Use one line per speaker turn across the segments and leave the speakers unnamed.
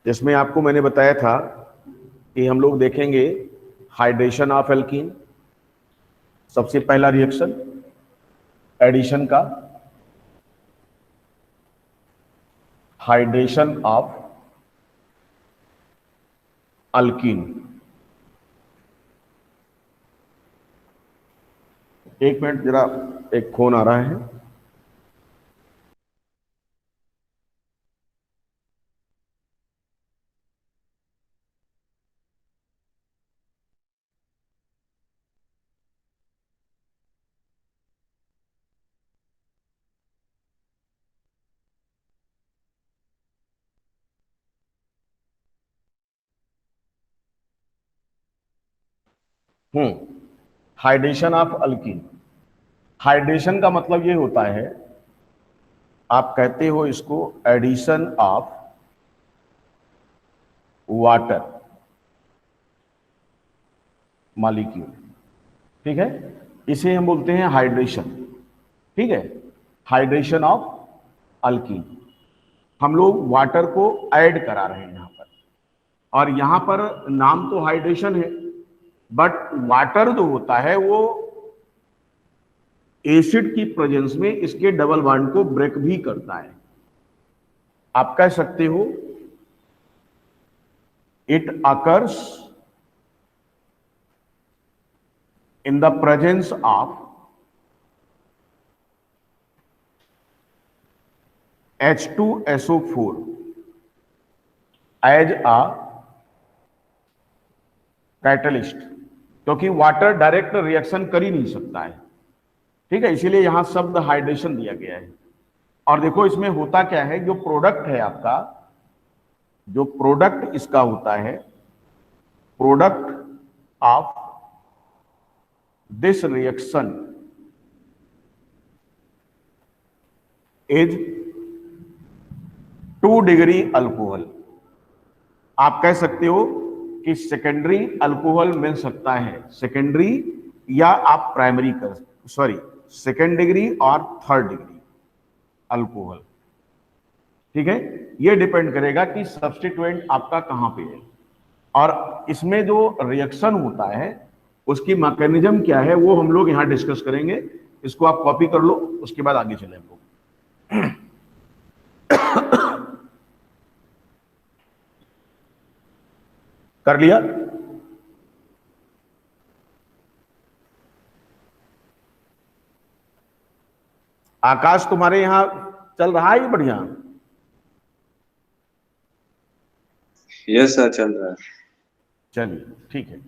जिसमें आपको मैंने बताया था कि हम लोग देखेंगे हाइड्रेशन ऑफ एल्कीन, सबसे पहला रिएक्शन एडिशन का, हाइड्रेशन ऑफ अल्कीन। एक मिनट जरा, एक फोन आ रहा है। Hydration of alkyne. हाइड्रेशन का मतलब ये होता है, आप कहते हो इसको एडिशन ऑफ वाटर मॉलिक्यूल, ठीक है। इसे हम बोलते हैं हाइड्रेशन, ठीक है। हाइड्रेशन ऑफ अल्कीन, हम लोग वाटर को ऐड करा रहे हैं यहां पर, और यहां पर नाम तो हाइड्रेशन है, बट वाटर जो होता है वो एसिड की प्रेजेंस में इसके डबल बॉन्ड को ब्रेक भी करता है। आप कह सकते हो it occurs in the presence of H2SO4 as a catalyst, क्योंकि वाटर डायरेक्ट रिएक्शन कर ही नहीं सकता है, ठीक है। इसीलिए यहां शब्द हाइड्रेशन दिया गया है। और देखो इसमें होता क्या है, जो प्रोडक्ट है आपका, जो प्रोडक्ट इसका होता है, product of this reaction is 2 degree alcohol. आप कह सकते हो कि सेकेंडरी अल्कोहल मिल सकता है, सेकेंडरी या आप प्राइमरी कर, सॉरी, सेकेंड डिग्री और थर्ड डिग्री अल्कोहल, ठीक है। यह डिपेंड करेगा कि सब्स्टिट्यूएंट आपका कहां पे है, और इसमें जो रिएक्शन होता है उसकी मैकेनिज्म क्या है वो हम लोग यहां डिस्कस करेंगे। इसको आप कॉपी कर लो, उसके बाद आगे चले हम लोग। कर लिया? आकाश तुम्हारे यहां चल रहा है बढ़िया?
यस सर, चल रहा है।
चलिए ठीक है।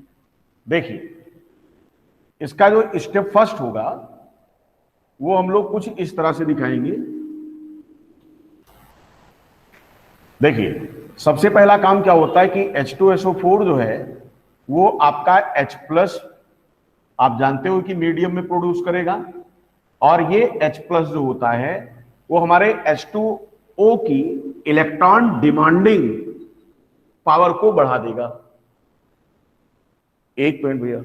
देखिए इसका जो स्टेप फर्स्ट होगा वो हम लोग कुछ इस तरह से दिखाएंगे। देखिए सबसे पहला काम क्या होता है कि H2SO4 जो है वो आपका H प्लस, आप जानते हो कि मीडियम में प्रोड्यूस करेगा, और ये H प्लस जो होता है वो हमारे H2O की इलेक्ट्रॉन डिमांडिंग पावर को बढ़ा देगा। एक मिनट भैया।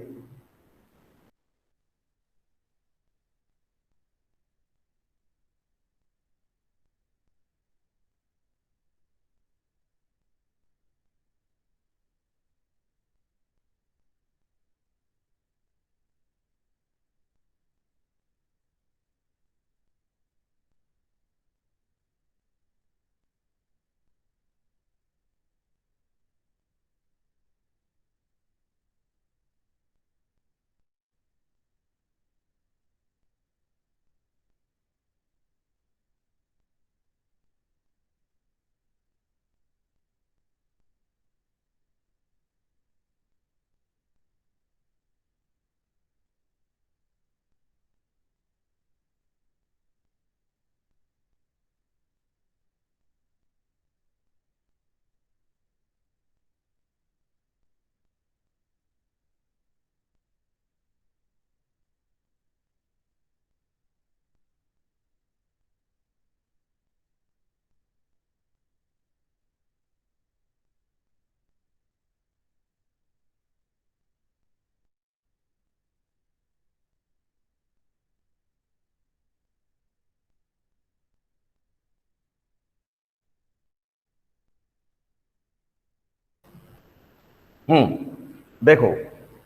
देखो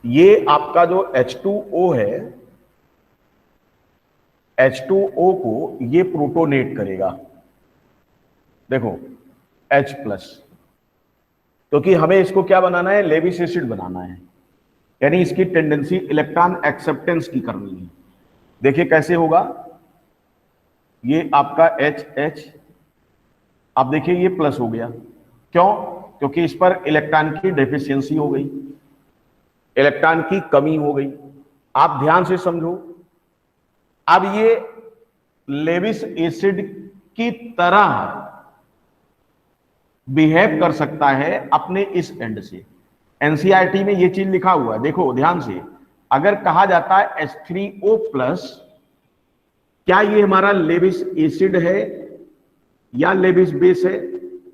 ये आपका जो H2O है, H2O को ये प्रोटोनेट करेगा, देखो H प्लस, क्योंकि हमें इसको क्या बनाना है, लेविस एसिड बनाना है, यानी इसकी टेंडेंसी इलेक्ट्रॉन एक्सेप्टेंस की करनी है। देखिए कैसे होगा, ये आपका H, अब देखिए ये प्लस हो गया, क्यों? क्योंकि इस पर इलेक्ट्रॉन की डेफिशिएंसी हो गई, इलेक्ट्रॉन की कमी हो गई। आप ध्यान से समझो, अब ये लेविस एसिड की तरह बिहेव कर सकता है अपने इस एंड से। एनसीईआरटी में ये चीज लिखा हुआ है, देखो ध्यान से, अगर कहा जाता है H3O प्लस, क्या ये हमारा लेविस एसिड है या लेविस बेस है?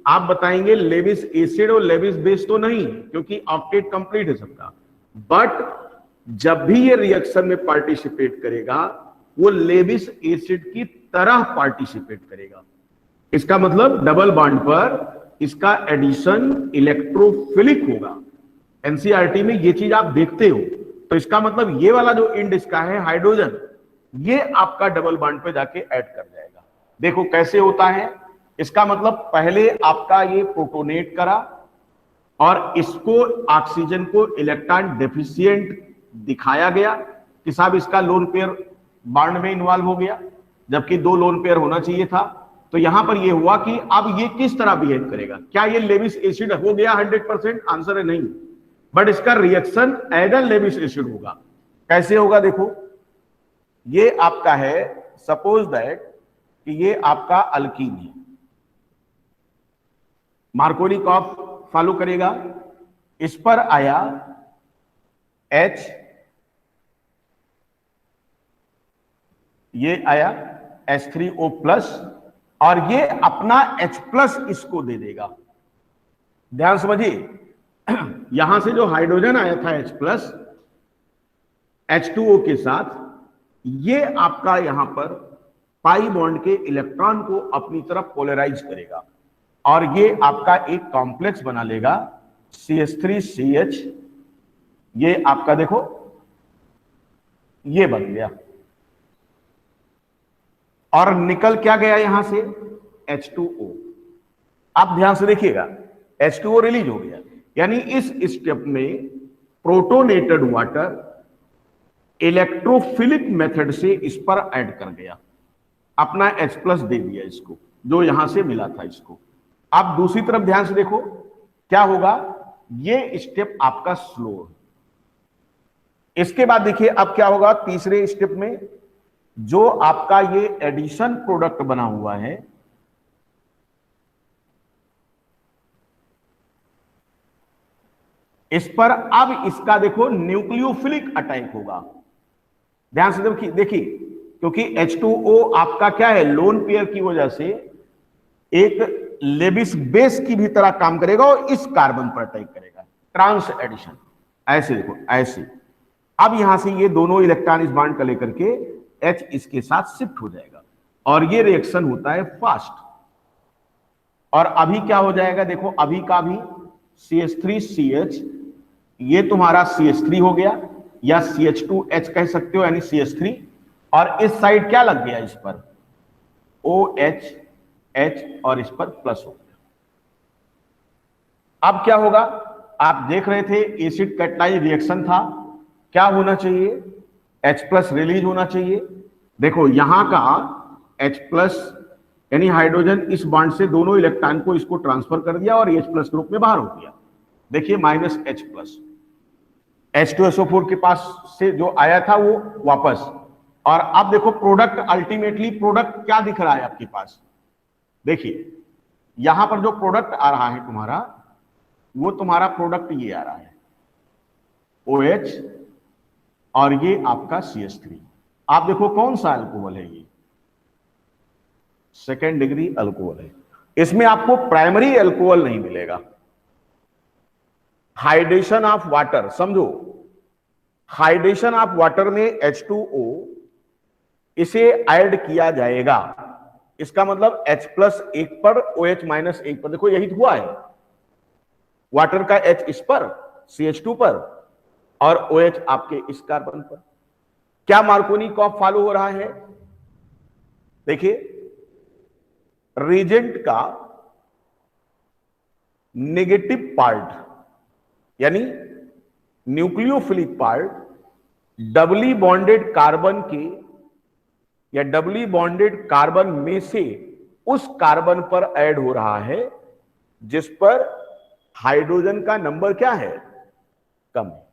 आप बताएंगे लेविस एसिड और लेविस बेस तो नहीं, क्योंकि ऑक्टेट कंप्लीट है सबका, बट जब भी ये रिएक्शन में पार्टिसिपेट करेगा वो लेविस एसिड की तरह पार्टिसिपेट करेगा। इसका मतलब डबल बॉन्ड पर इसका एडिशन इलेक्ट्रोफिलिक होगा। एनसीईआरटी में ये चीज आप देखते हो, तो इसका मतलब ये वाला जो इंड इसका है हाइड्रोजन, ये आपका डबल बॉन्ड पे जाके ऐड कर जाएगा। देखो कैसे होता है, इसका मतलब पहले आपका ये प्रोटोनेट करा और इसको ऑक्सीजन को इलेक्ट्रॉन डेफिशिएंट दिखाया गया कि साहब इसका लोन पेयर बॉन्ड में इन्वॉल्व हो गया, जबकि 2 लोन पेयर होना चाहिए था। तो यहां पर ये हुआ कि अब ये किस तरह बिहेव करेगा, क्या ये लेविस एसिड हो गया 100%? आंसर है नहीं, बट इसका reaction as a Lewis acid होगा। कैसे होगा, देखो ये आपका है, सपोज दैट कि ये आपका अल्कीन है, मार्कोनिकॉफ फॉलो करेगा, इस पर आया H, ये आया H3O प्लस, और ये अपना H प्लस इसको दे देगा। ध्यान समझिए, यहां से जो हाइड्रोजन आया था H प्लस H2O के साथ, ये आपका यहां पर पाई बॉन्ड के इलेक्ट्रॉन को अपनी तरफ पोलराइज करेगा और ये आपका एक कॉम्प्लेक्स बना लेगा CH3CH, ये आपका देखो ये बन गया, और निकल क्या गया यहां से, H2O। आप ध्यान से देखिएगा, H2O रिलीज हो गया, यानी इस स्टेप में प्रोटोनेटेड वाटर इलेक्ट्रोफिलिक मेथड से इस पर ऐड कर गया, अपना H प्लस दे दिया इसको, जो यहां से मिला था इसको। आप दूसरी तरफ ध्यान से देखो क्या होगा, ये स्टेप आपका स्लो है। इसके बाद देखिए अब क्या होगा, तीसरे स्टेप में जो आपका ये एडिशन प्रोडक्ट बना हुआ है, इस पर अब इसका देखो न्यूक्लियोफिलिक अटैक होगा। ध्यान से देखिए, क्योंकि H2O आपका क्या है, लोन पेयर की वजह से एक लेविस बेस की भी तरह काम करेगा और इस कार्बन पर अटैक करेगा, ट्रांस एडिशन। ऐसे देखो ऐसे, अब यहां से ये दोनों इलेक्ट्रॉन इस बॉन्ड का लेकर के H इसके साथ शिफ्ट हो जाएगा और ये रिएक्शन होता है फास्ट। और अभी क्या हो जाएगा, देखो अभी का भी CH3CH, ये तुम्हारा CH3 हो गया, या CH2H कह सकते हो, यानी CH3, और इस साइड क्या लग गया, इस पर OH H, और इस पर प्लस हो गया। अब क्या होगा, आप देख रहे थे एसिड कैटाइज रिएक्शन था, क्या होना चाहिए, H प्लस रिलीज होना चाहिए। देखो यहां का H प्लस यानी हाइड्रोजन इस बॉन्ड से दोनों इलेक्ट्रॉन को इसको ट्रांसफर कर दिया और H प्लस ग्रुप में बाहर हो गया। देखिए माइनस H प्लस, H2SO4 के पास से जो आया था वो वापस, और अब देखो प्रोडक्ट, अल्टीमेटली प्रोडक्ट क्या दिख रहा है आपके पास, देखिए यहां पर जो प्रोडक्ट आ रहा है तुम्हारा, वो तुम्हारा प्रोडक्ट ये आ रहा है OH, और ये आपका CH3। आप देखो कौन सा अल्कोहल है, ये सेकेंड डिग्री अल्कोहल है। इसमें आपको प्राइमरी अल्कोहल नहीं मिलेगा। हाइड्रेशन ऑफ वाटर, समझो हाइड्रेशन ऑफ वाटर में H2O इसे ऐड किया जाएगा, इसका मतलब H प्लस 1 पर OH माइनस 1 पर, देखो यही तो हुआ है, वाटर का H इस पर CH2 पर और OH आपके इस कार्बन पर। क्या मार्कोनिकॉफ फॉलो हो रहा है? देखिए, रिएजेंट का नेगेटिव पार्ट यानी nucleophilic part doubly bonded carbon के या डबली बॉन्डेड कार्बन में से उस कार्बन पर ऐड हो रहा है जिस पर हाइड्रोजन का नंबर क्या है? कम है,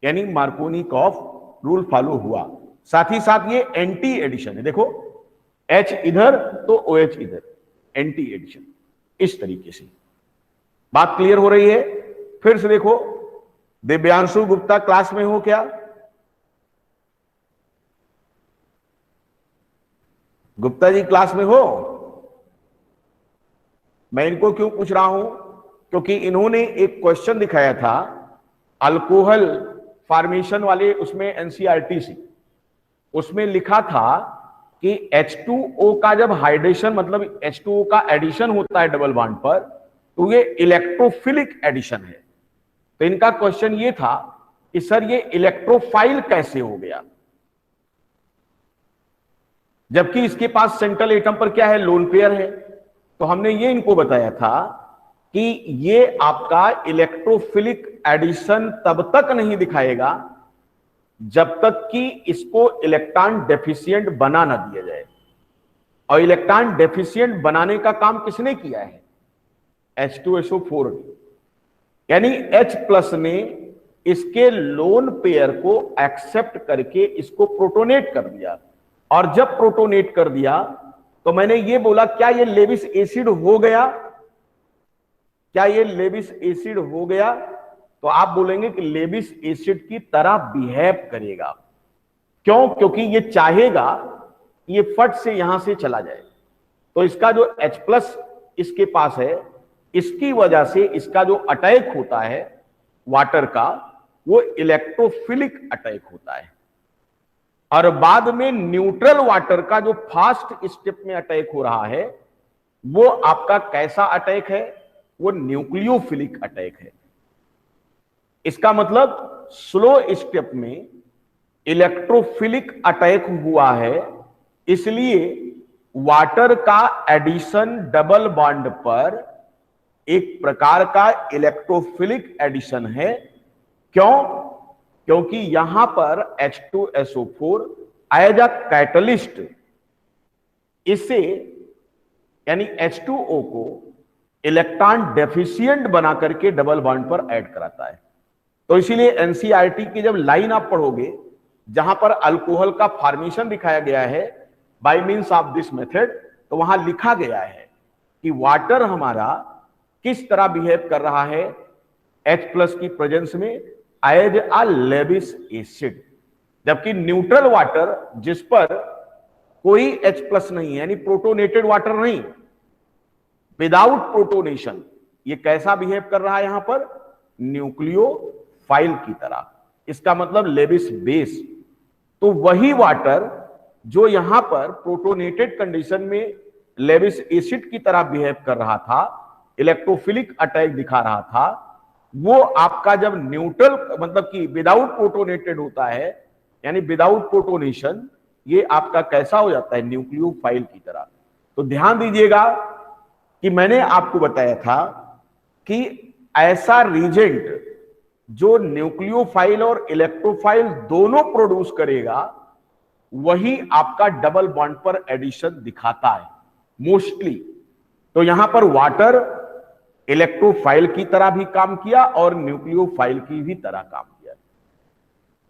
यानी मार्कोनिकॉफ रूल फॉलो हुआ। साथ ही साथ ये एंटी एडिशन है। देखो, H इधर तो OH इधर, एंटी एडिशन। इस तरीके से बात क्लियर हो रही है? फिर से देखो, दिव्यांशु गुप्ता क्लास में हो क्या? गुप्ता जी क्लास में हो? मैं इनको क्यों पूछ रहा हूं? क्योंकि इन्होंने एक क्वेश्चन दिखाया था अल्कोहल फॉर्मेशन वाले, उसमें एनसीईआरटी से, उसमें लिखा था कि H2O का जब हाइड्रेशन मतलब H2O का एडिशन होता है डबल बॉन्ड पर, तो ये इलेक्ट्रोफिलिक एडिशन है। तो इनका क्वेश्चन ये था कि सर ये इलेक्ट्रोफाइल कैसे हो गया, जबकि इसके पास सेंट्रल एटम पर क्या है? लोन पेयर है। तो हमने ये इनको बताया था कि ये आपका इलेक्ट्रोफिलिक एडिशन तब तक नहीं दिखाएगा जब तक कि इसको इलेक्ट्रॉन डेफिशिएंट बना ना दिया जाए। और इलेक्ट्रॉन डेफिशिएंट बनाने का काम किसने किया है? H2SO4 ने। यानी H+ ने इसके लोन पेयर को एक्सेप्ट करके इसको प्रोटोनेट कर दिया। और जब प्रोटोनेट कर दिया तो मैंने ये बोला, क्या ये लेविस एसिड हो गया? क्या ये लेविस एसिड हो गया? तो आप बोलेंगे कि लेविस एसिड की तरह बिहेव करेगा। क्यों? क्योंकि ये चाहेगा ये फट से यहां से चला जाए। तो इसका जो H+ इसके पास है, इसकी वजह से इसका जो अटैक होता है वाटर का, वो इलेक्ट्रोफिलिक अटैक होता है। और बाद में न्यूट्रल वाटर का जो फास्ट स्टेप में अटैक हो रहा है, वो आपका कैसा अटैक है? वो न्यूक्लियोफिलिक अटैक है। इसका मतलब स्लो स्टेप में इलेक्ट्रोफिलिक अटैक हुआ है, इसलिए वाटर का एडिशन डबल बॉन्ड पर एक प्रकार का इलेक्ट्रोफिलिक एडिशन है। क्यों? क्योंकि यहां पर H2SO4 एज अ कैटलिस्ट इसे यानी H2O को इलेक्ट्रॉन डेफिशिएंट बना करके डबल बॉन्ड पर ऐड कराता है। तो इसीलिए एनसीईआरटी की जब लाइन आप पढ़ोगे जहां पर अल्कोहल का फॉर्मेशन दिखाया गया है by means of this method, तो वहां लिखा गया है कि वाटर हमारा किस तरह बिहेव कर रहा है H+ की प्रेजेंस में एज अ लेविस एसिड। जबकि न्यूट्रल वाटर जिस पर कोई H+ नहीं है, यानी प्रोटोनेटेड वाटर नहीं, विदाउट प्रोटोनेशन, ये कैसा बिहेव कर रहा है? यहां पर न्यूक्लियोफाइल की तरह। इसका मतलब लेविस बेस। तो वही वाटर जो यहां पर प्रोटोनेटेड कंडीशन में लेविस एसिड की तरह बिहेव कर रहा था, इलेक्ट्रोफिलिक अटैक दिखा रहा था, वो आपका जब न्यूट्रल मतलब कि विदाउट प्रोटोनेटेड होता है, यानी विदाउट प्रोटोनेशन, ये आपका कैसा हो जाता है? न्यूक्लियोफाइल की तरह। तो ध्यान दीजिएगा कि मैंने आपको बताया था कि ऐसा रिएजेंट जो न्यूक्लियोफाइल और इलेक्ट्रोफाइल दोनों प्रोड्यूस करेगा, वही आपका डबल बॉन्ड पर एडिशन दिखाता है मोस्टली। तो यहां पर वाटर इलेक्ट्रोफाइल की तरह भी काम किया और न्यूक्लियोफाइल की भी तरह काम किया,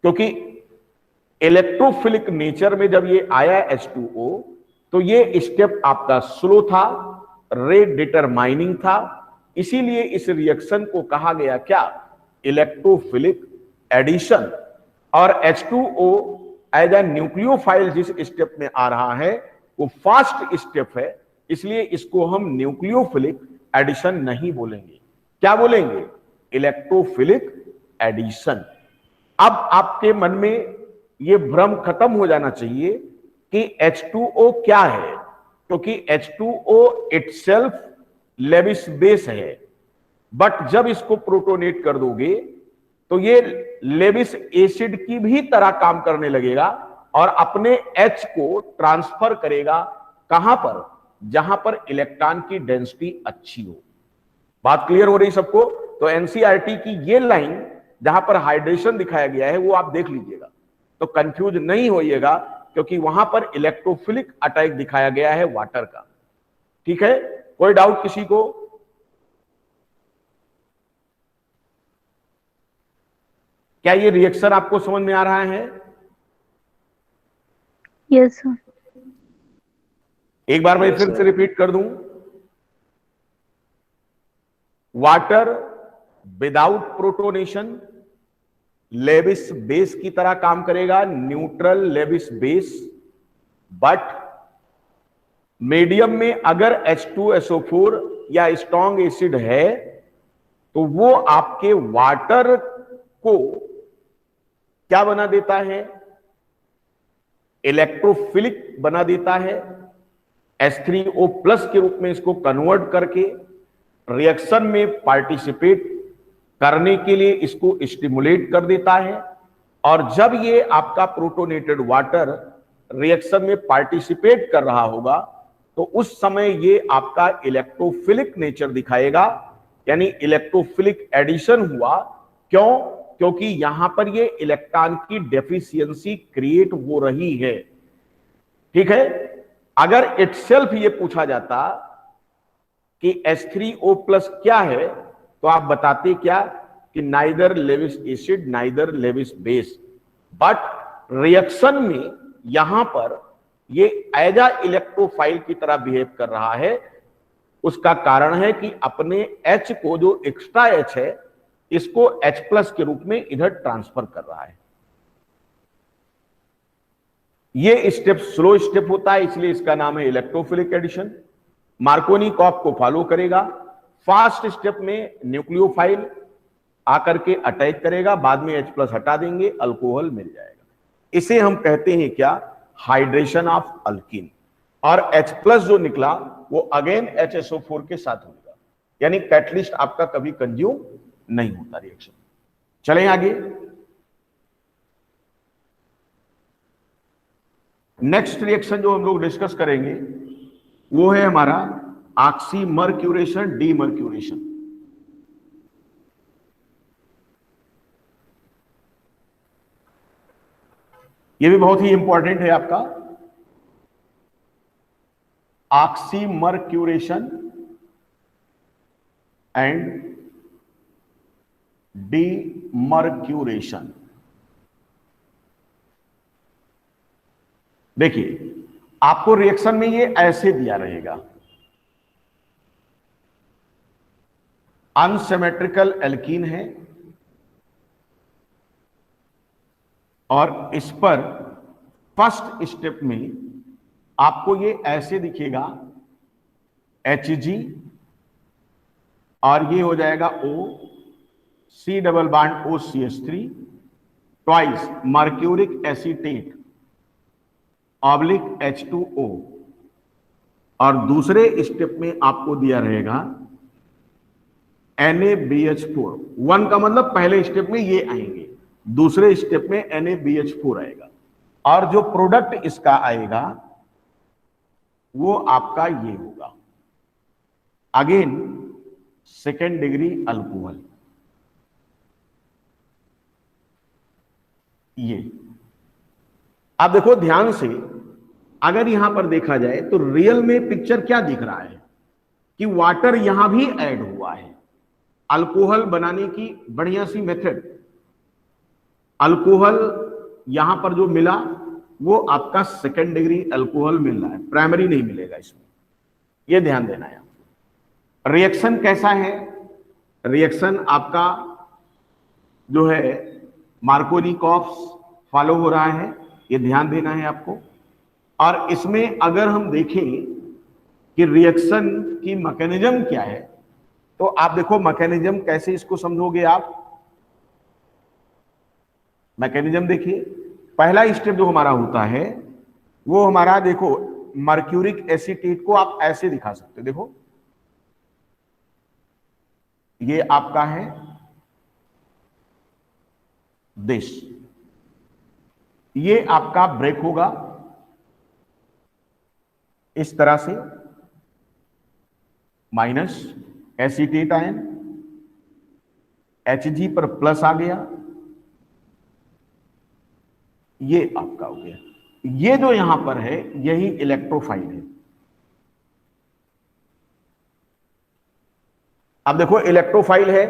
क्योंकि इलेक्ट्रोफिलिक नेचर में जब ये आया H2O, तो ये स्टेप आपका स्लो था, रेट डिटरमाइनिंग था। इसीलिए इस रिएक्शन को कहा गया क्या? Electrophilic addition. और H2O एज ए न्यूक्लियोफाइल जिस स्टेप में आ रहा है वो फास्ट स्टेप है, इसलिए इसको हम न्यूक्लियोफिलिक एडिशन नहीं बोलेंगे। क्या बोलेंगे? Electrophilic addition. अब आपके मन में यह भ्रम खत्म हो जाना चाहिए कि H2O क्या है, क्योंकि H2O इटसेल्फ लेविस बेस है, बट जब इसको प्रोटोनेट कर दोगे तो ये लेविस एसिड की भी तरह काम करने लगेगा और अपने H को ट्रांसफर करेगा कहां पर, जहां पर इलेक्ट्रॉन की डेंसिटी अच्छी हो। बात क्लियर हो रही सबको? तो एनसीईआरटी की ये लाइन जहां पर हाइड्रेशन दिखाया गया है वो आप देख लीजिएगा, तो कंफ्यूज नहीं होइएगा, क्योंकि वहां पर इलेक्ट्रोफिलिक अटैक दिखाया गया है वाटर का। ठीक है, कोई डाउट किसी को? क्या ये रिएक्शन आपको समझ में आ रहा है?
Yes sir.
एक बार मैं
Yes,
फिर
sir.
से रिपीट कर दूं। Water without protonation Lewis base की तरह काम करेगा, neutral Lewis base. But medium में अगर H2SO4 या स्ट्रॉन्ग एसिड है तो वो आपके वाटर को क्या बना देता है, इलेक्ट्रोफिलिक बना देता है। H3O प्लस के रूप में इसको कन्वर्ट करके रिएक्शन में पार्टिसिपेट करने के लिए इसको स्टिमुलेट कर देता है। और जब ये आपका प्रोटोनेटेड वाटर रिएक्शन में पार्टिसिपेट कर रहा होगा तो उस समय ये आपका इलेक्ट्रोफिलिक नेचर दिखाएगा, यानी इलेक्ट्रोफिलिक एडिशन हुआ। क्यों? क्योंकि यहां पर ये इलेक्ट्रॉन की डेफिशिएंसी क्रिएट हो रही है। ठीक है, अगर इटसेल्फ ये पूछा जाता कि H3O प्लस क्या है तो आप बताते क्या कि neither Lewis acid neither Lewis base. But reaction में यहां पर ये एज अ इलेक्ट्रोफाइल की तरह बिहेव कर रहा है। उसका कारण है कि अपने H को, जो एक्स्ट्रा H है, इसको H प्लस के रूप में इधर ट्रांसफर कर रहा है। ये स्टेप स्लो स्टेप होता है, इसलिए इसका नाम है इलेक्ट्रोफिलिक एडिशन। मार्कोनी-कॉफ को फॉलो करेगा। फास्ट स्टेप में न्यूक्लियोफाइल आकर के अटैक करेगा, बाद में H प्लस हटा देंगे, अल्कोहल मिल जाएगा। इसे हम कहते हैं क्या, हाइड्रेशन ऑफ अल्कीन। और H प्लस जो निकला वो अगेन HSO4 के साथ होगा, यानी कैटलिस्ट आपका कभी कंज्यूम नहीं होता रिएक्शन। चलें आगे। नेक्स्ट रिएक्शन जो हम लोग डिस्कस करेंगे वो है हमारा ऑक्सीमर्क्यूरेशन डीमर्क्यूरेशन। ये भी बहुत ही इंपॉर्टेंट है आपका, ऑक्सीमर्क्यूरेशन एंड डीमर्क्यूरेशन। देखिए, आपको रिएक्शन में ये ऐसे दिया रहेगा, अनसिमेट्रिकल एल्कीन है और इस पर फर्स्ट स्टेप में आपको ये ऐसे दिखेगा Hg और ये हो जाएगा O, C double bond OCH3 twice mercuric acetate oblique H2O। और दूसरे स्टेप में आपको दिया रहेगा NaBH4। 1 का मतलब पहले स्टेप में ये आएंगे, दूसरे स्टेप में NaBH4 आएगा और जो प्रोडक्ट इसका आएगा वो आपका ये होगा अगेन सेकेंड डिग्री अल्कोहल। ये आप देखो ध्यान से, अगर यहां पर देखा जाए तो रियल में पिक्चर क्या दिख रहा है कि वाटर यहां भी ऐड हुआ है। अल्कोहल बनाने की बढ़िया सी मेथड, अल्कोहल यहां पर जो मिला वो आपका सेकेंड डिग्री अल्कोहल मिल रहा है, प्राइमरी नहीं मिलेगा इसमें, ये ध्यान देना है। रिएक्शन कैसा है? रिएक्शन आपका जो है मार्कोनी-कॉफ फॉलो हो रहा है, ये ध्यान देना है आपको। और इसमें अगर हम देखें कि रिएक्शन की मैकेनिज्म क्या है तो आप देखो मैकेनिज्म कैसे इसको समझोगे आप। मैकेनिज्म देखिए, पहला स्टेप जो हमारा होता है वो हमारा, देखो मर्क्यूरिक एसीटेट को आप ऐसे दिखा सकते हो, देखो ये आपका है दिस, ये आपका ब्रेक होगा इस तरह से, माइनस एसीटेट आयन, Hg पर प्लस आ गया, ये आपका हो गया। ये जो यहां पर है यही इलेक्ट्रोफाइल है। अब देखो इलेक्ट्रोफाइल है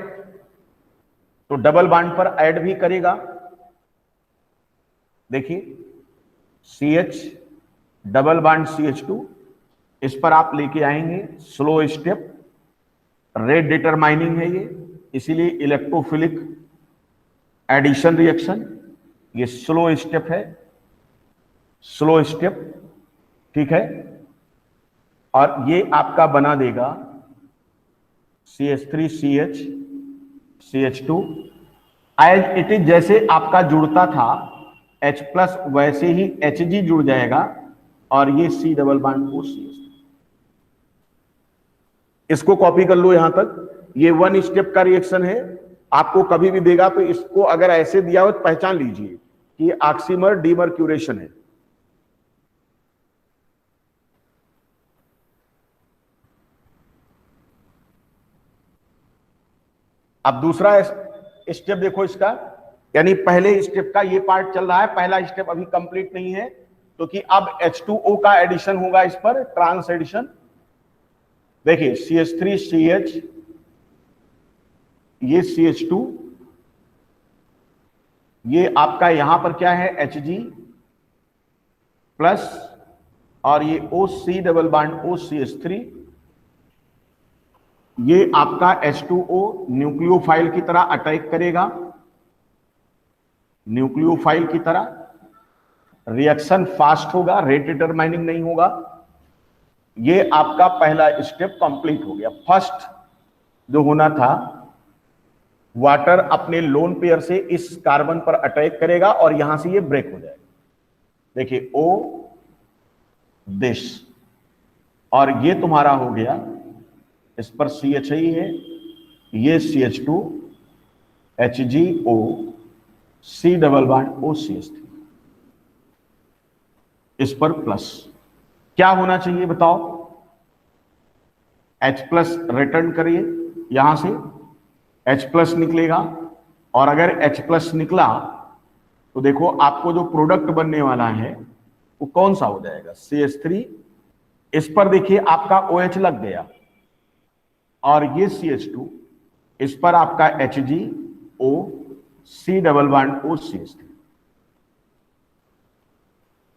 तो डबल बॉन्ड पर ऐड भी करेगा। देखिए CH डबल बॉन्ड CH2, इस पर आप लेके आएंगे, स्लो स्टेप, रेट डिटरमाइनिंग है ये, इसीलिए इलेक्ट्रोफिलिक एडिशन रिएक्शन, ये स्लो स्टेप है, स्लो स्टेप, ठीक है। और ये आपका बना देगा CH3CH CH2 as it is, जैसे आपका जुड़ता था H प्लस वैसे ही Hg जुड़ जाएगा और ये C डबल बॉन्ड को CH। इसको कॉपी कर लो यहां तक, ये वन स्टेप का रिएक्शन है। आपको कभी भी देगा तो इसको अगर ऐसे दिया हो तो पहचान लीजिए कि ऑक्सीमर डीमर्क्यूरेशन है। अब दूसरा स्टेप देखो इसका, यानी पहले स्टेप का ये पार्ट चल रहा है, पहला स्टेप अभी कंप्लीट नहीं है क्योंकि अब H2O का एडिशन होगा इस पर, ट्रांस एडिशन। देखिए CH3CH, ये CH2, ये आपका यहां पर क्या है Hg प्लस, और ये OC डबल बॉन्ड OCH3, ये आपका H2O न्यूक्लियोफाइल की तरह अटैक करेगा, न्यूक्लियोफाइल की तरह, रिएक्शन फास्ट होगा, रेट डिटरमाइनिंग नहीं होगा। ये आपका पहला स्टेप कंप्लीट हो गया। फर्स्ट जो होना था, वाटर अपने लोन पेयर से इस कार्बन पर अटैक करेगा और यहां से ये ब्रेक हो जाएगा। देखिए O दिस, और ये तुम्हारा हो गया, इस पर CH ही है, ये CH2 HgO C double bond OCH3, इस पर प्लस। क्या होना चाहिए बताओ? H प्लस रिटर्न करिए, यहां से H प्लस निकलेगा, और अगर H प्लस निकला तो देखो आपको जो प्रोडक्ट बनने वाला है वो कौन सा हो जाएगा, CH3। इस पर देखिए आपका OH लग गया, और ये CH2, इस पर आपका HgO C double bond OCH3।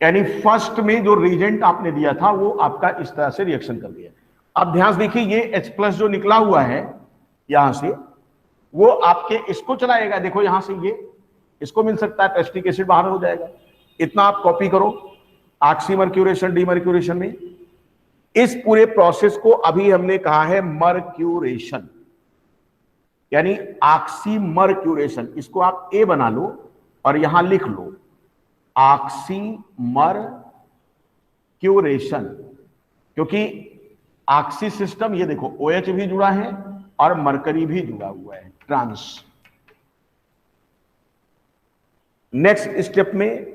यानी फर्स्ट में जो रिएजेंट आपने दिया था वो आपका इस तरह से रिएक्शन कर दिया। अब ध्यान से देखिए, ये H प्लस जो निकला हुआ है यहां से, वो आपके इसको चलाएगा। देखो यहां से ये इसको मिल सकता है, पेस्टिक एसिड बाहर हो जाएगा। इतना आप कॉपी करो ऑक्सीमर्क्यूरेशन डीमर्क्यूरेशन में। इस पूरे प्रोसेस को अभी हमने कहा है मर्क्यूरेशन, यानी ऑक्सीमर्क्यूरेशन। इसको आप ए बना लो और यहां लिख लो ऑक्सीमर्क्यूरेशन, क्योंकि ऑक्सी सिस्टम, ये देखो OH भी जुड़ा है और मरकरी भी जुड़ा हुआ है, ट्रांस। नेक्स्ट स्टेप में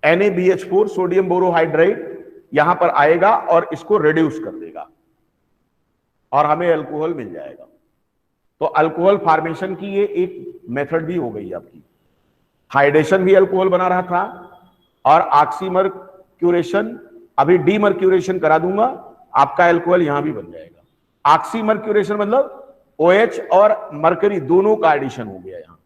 NaBH4 सोडियम बोरोहाइड्राइड यहां पर आएगा और इसको रिड्यूस कर देगा और हमें अल्कोहल मिल जाएगा। तो अल्कोहल फॉर्मेशन की ये एक मेथड भी हो गई आपकी। हाइड्रेशन भी अल्कोहल बना रहा था, और ऑक्सीमर्क्यूरेशन, अभी डीमर्क्यूरेशन करा दूंगा, आपका अल्कोहल यहां भी बन जाएगा। ऑक्सीमर्क्यूरेशन मतलब OH और मरकरी दोनों का एडिशन हो गया यहां।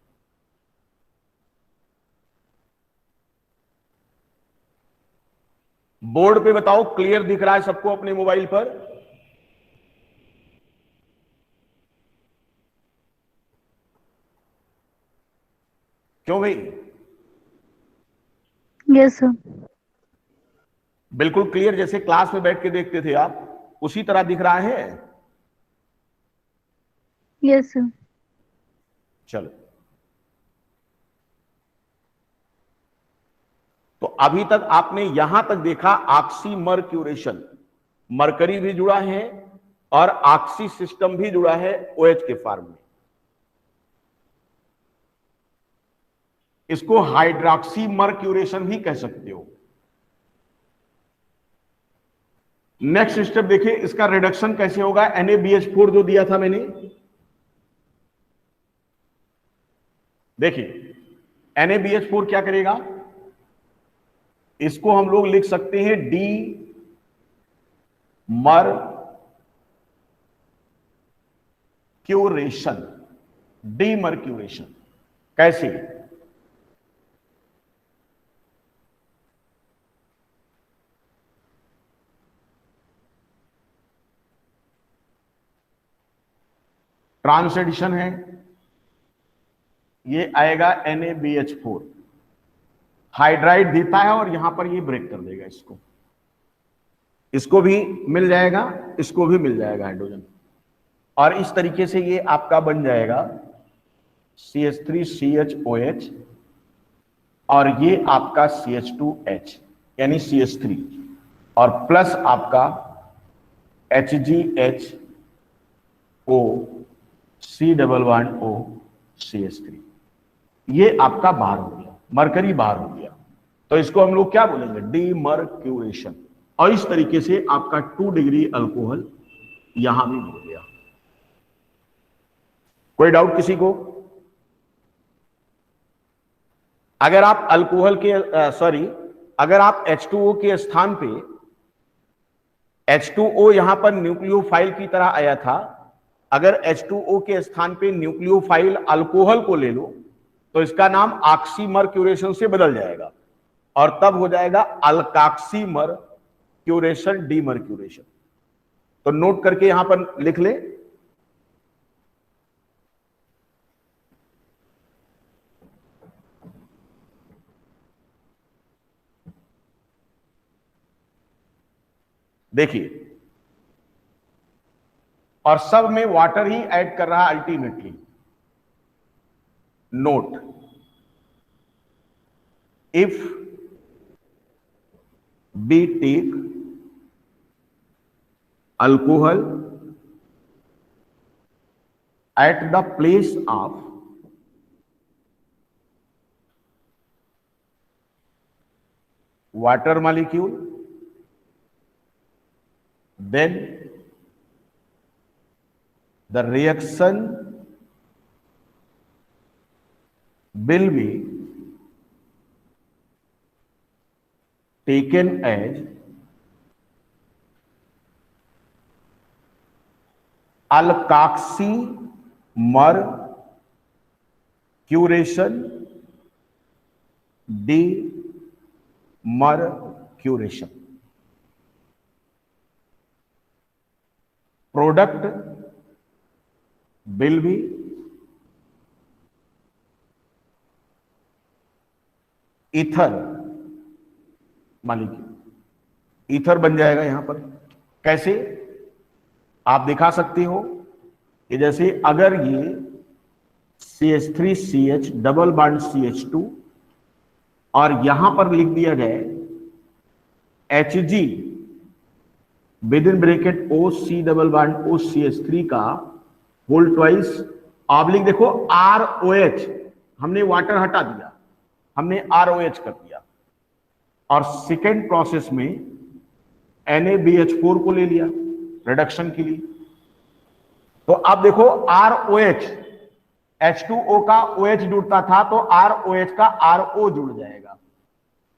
बोर्ड पे बताओ, क्लियर दिख रहा है सबको अपने मोबाइल पर? क्यों भाई?
Yes sir.
बिल्कुल क्लियर, जैसे क्लास में बैठ के देखते थे आप, उसी तरह दिख रहा है।
Yes sir.
चलो, तो अभी तक आपने यहां तक देखा ऑक्सीमर्क्यूरेशन, मरकरी भी जुड़ा है और ऑक्सी सिस्टम भी जुड़ा है OH के फॉर्म में। इसको हाइड्रोक्सी मर्क्यूरेशन भी कह सकते हो। नेक्स्ट स्टेप देखिए, इसका रिडक्शन कैसे होगा। NaBH4 जो दिया था मैंने, देखिए NaBH4 क्या करेगा, इसको हम लोग लिख सकते हैं डी मर्क्यूरेशन। डीमर्क्यूरेशन कैसे, ट्रांस एडिशन है, ये आएगा NaBH4, हाइड्राइड देता है और यहां पर ये ब्रेक कर देगा इसको, इसको भी मिल जाएगा, इसको भी मिल जाएगा हाइड्रोजन, और इस तरीके से ये आपका बन जाएगा CH3CHOH, और ये आपका CH2H यानी CH3, और प्लस आपका HgHO C++O CH3, ये आपका बाहर हो गया, मरकरी बाहर हो गया। तो इसको हम लोग क्या बोलेंगे, डीमर्क्यूरेशन। और इस तरीके से आपका 2 डिग्री अल्कोहल यहां भी हो गया। कोई डाउट किसी को? अगर आप अल्कोहल के अगर आप H2O के स्थान पे H2O यहां पर न्यूक्लियोफाइल की तरह आया था, अगर H2O के स्थान पे न्यूक्लियोफाइल अल्कोहल को ले लो तो इसका नाम ऑक्सीमर्क्यूरेशन से बदल जाएगा और तब हो जाएगा अल्काक्सीमर्क्यूरेशन, डीमर्क्यूरेशन। तो नोट करके यहां पर लिख ले। देखिए, और सब में वाटर ही ऐड कर रहा है ultimately. Note, if we take alcohol at the place of water molecule, then the reaction will be taken as alkoxymercuration, demercuration. Product will be ether molecule, ether बन जाएगा यहां पर। कैसे आप दिखा सकते हो कि जैसे अगर ये CH3CH डबल बॉन्ड CH2 और यहां पर लिख दिया जाए Hg with in bracket OC double bond OCH3 का होल ट्वाइस ऑब्लिक, देखो ROH, हमने वाटर हटा दिया, हमने ROH कर दिया, और सेकेंड प्रोसेस में NaBH4 को ले लिया रिडक्शन के लिए। तो अब देखो ROH, H2O का OH जुड़ता था तो ROH का RO जुड़ जाएगा,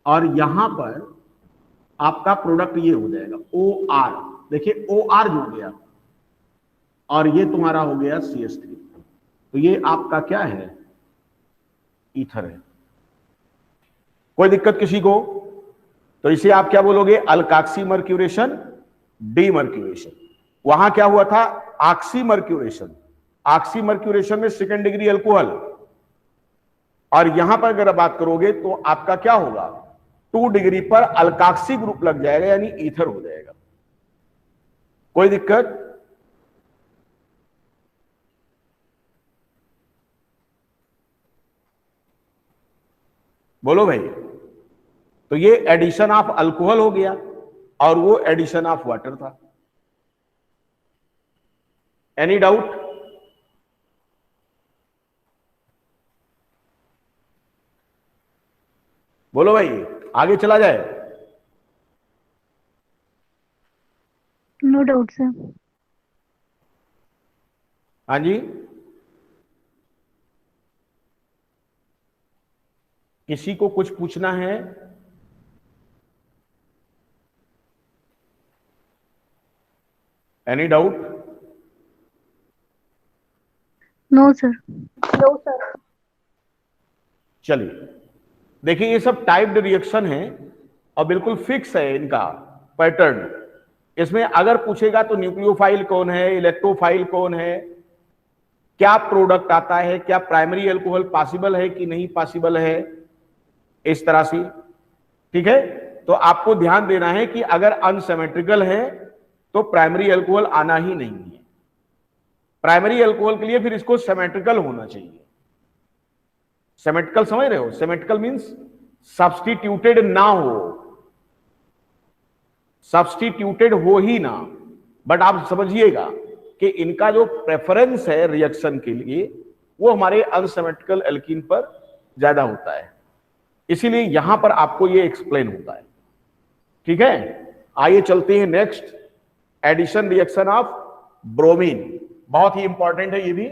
और यहां पर आपका प्रोडक्ट ये हो जाएगा OR। देखिए OR जुड़ गया और ये तुम्हारा हो गया CH3। तो ये आपका क्या है, ईथर है। कोई दिक्कत किसी को? तो इसे आप क्या बोलोगे, अल्काक्सीमर्क्यूरेशन, डीमर्क्यूरेशन। वहां क्या हुआ था, ऑक्सीमर्क्यूरेशन। ऑक्सीमर्क्यूरेशन में सेकेंड डिग्री अल्कोहल, और यहां पर अगर बात करोगे तो आपका क्या होगा, 2 डिग्री पर अल्काक्सी ग्रुप लग जाएगा यानी ईथर हो जाएगा। कोई दिक्कत? बोलो भाई। तो ये एडिशन ऑफ अल्कोहल हो गया और वो एडिशन ऑफ वाटर था। Any doubt? बोलो भाई, आगे चला जाए?
No doubt sir.
हाँ जी, किसी को कुछ पूछना है? Any doubt?
No sir.
चलिए, देखिए ये सब टाइप्ड रिएक्शन है और बिल्कुल फिक्स है इनका पैटर्न। इसमें अगर पूछेगा तो न्यूक्लियोफाइल कौन है, इलेक्ट्रोफाइल कौन है, क्या प्रोडक्ट आता है, क्या प्राइमरी अल्कोहल पॉसिबल है कि नहीं पॉसिबल है, इस तरह से। ठीक है, तो आपको ध्यान देना है कि अगर अनसिमेट्रिकल है तो प्राइमरी अल्कोहल आना ही नहीं है। प्राइमरी अल्कोहल के लिए फिर इसको सिमेट्रिकल होना चाहिए। सिमेट्रिकल समझ रहे हो? सिमेट्रिकल मींस सब्स्टिट्यूटेड ना हो, सब्स्टिट्यूटेड हो ही ना। बट आप समझिएगा कि इनका जो प्रेफरेंस है रिएक्शन के लिए वो हमारे अनसिमेट्रिकल एल्कीन पर ज्यादा होता है, इसीलिए यहां पर आपको ये एक्सप्लेन होता है। ठीक है, आइए चलते हैं next, addition reaction of bromine. बहुत ही इंपॉर्टेंट है ये भी।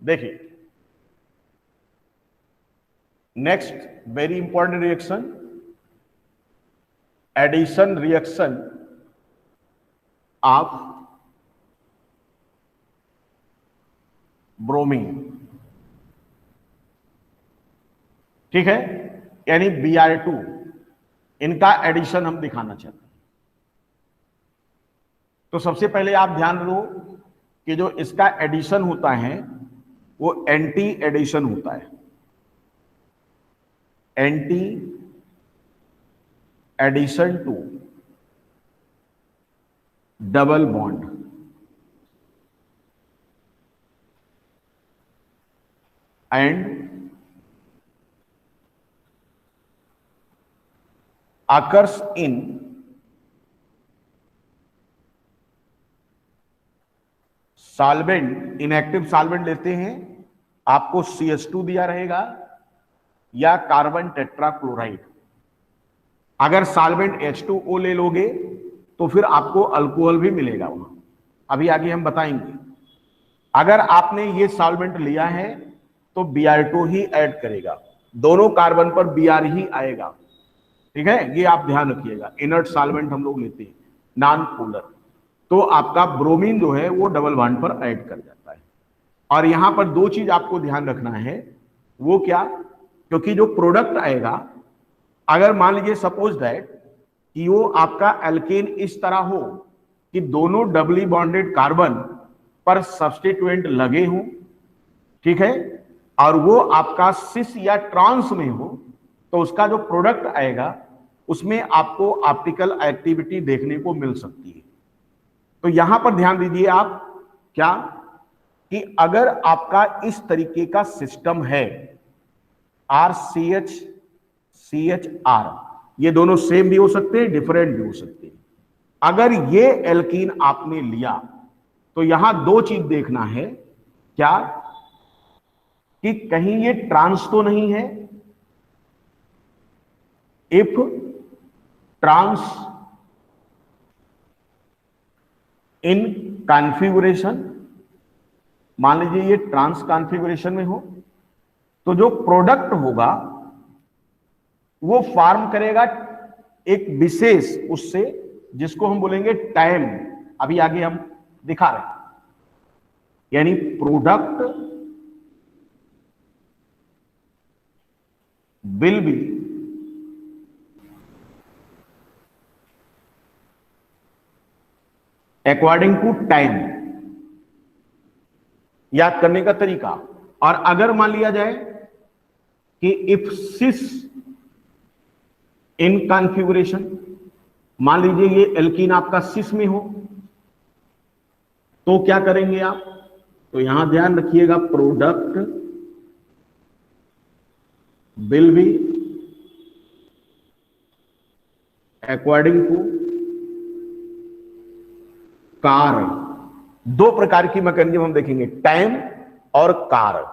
देखिए, next very important reaction, addition reaction of bromine. ठीक है, यानी Br2, इनका एडिशन हम दिखाना चाहते हैं। तो सबसे पहले आप ध्यान दो कि जो इसका एडिशन होता है वो एंटी एडिशन होता है, anti addition to double bond. And occurs in solvent, inactive solvent लेते हैं, आपको CH2 दिया रहेगा या कार्बन टेट्राक्लोराइड। अगर सॉल्वेंट H2O ले लोगे तो फिर आपको अल्कोहल भी मिलेगा वहां, अभी आगे हम बताएंगे। अगर आपने ये सॉल्वेंट लिया है तो Br2 ही ऐड करेगा, दोनों कार्बन पर Br ही आएगा। ठीक है, ये आप ध्यान रखिएगा। इनर्ट सॉल्वेंट हम लोग लेते हैं, नॉन पोलर, तो आपका ब्रोमीन जो है वो डबल बॉन्ड पर ऐड कर जाता है। और यहां पर दो चीज आपको ध्यान रखना है, वो क्या, क्योंकि जो प्रोडक्ट आएगा, अगर मान लीजिए सपोज दैट कि वो आपका एल्केन इस तरह हो कि दोनों डबली बॉन्डेड कार्बन पर सब्स्टिट्यूएंट लगे हों, ठीक है, और वो आपका सिस या ट्रांस में हो, तो उसका जो प्रोडक्ट आएगा उसमें आपको ऑप्टिकल एक्टिविटी देखने को मिल सकती है। तो यहां पर ध्यान दीजिए आप, क्या कि अगर आपका इस तरीके का सिस्टम है, RCH CHR, ये दोनों सेम भी हो सकते हैं, डिफरेंट भी हो सकते हैं। अगर ये एल्कीन आपने लिया तो यहां दो चीज देखना है, क्या कि कहीं ये ट्रांस तो नहीं है। इफ ट्रांस इन कॉन्फ़िगरेशन, मान लीजिए ये ट्रांस कॉन्फ़िगरेशन में हो, तो जो प्रोडक्ट होगा वो फॉर्म करेगा एक विशेष उससे, जिसको हम बोलेंगे टाइम, अभी आगे हम दिखा रहे हैं। यानी product will be according to time, याद करने का तरीका। और अगर मान लिया जाए कि इफ सिस इन कॉन्फ़िगरेशन, मान लीजिए ये एल्कीन आपका सिस में हो, तो क्या करेंगे आप, तो यहां ध्यान रखिएगा, product will be according to car. दो प्रकार की मैकेनिज्म हम देखेंगे, टाइम और कार।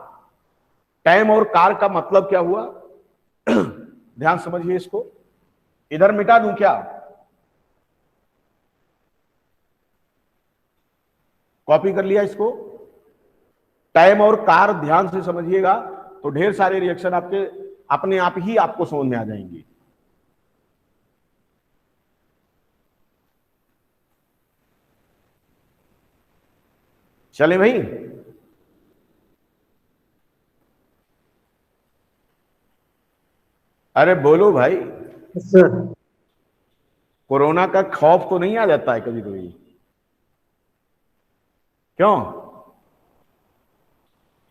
टाइम और कार का मतलब क्या हुआ? ध्यान समझिए इसको। इधर मिटा दूं क्या? कॉपी कर लिया इसको। टाइम और कार ध्यान से समझिएगा तो ढेर सारे रिएक्शन आपके अपने आप ही आपको समझ में आ जाएंगे। चले भाई, अरे बोलो भाई।
सर।
कोरोना का खौफ तो नहीं आ जाता है कभी कभी? क्यों?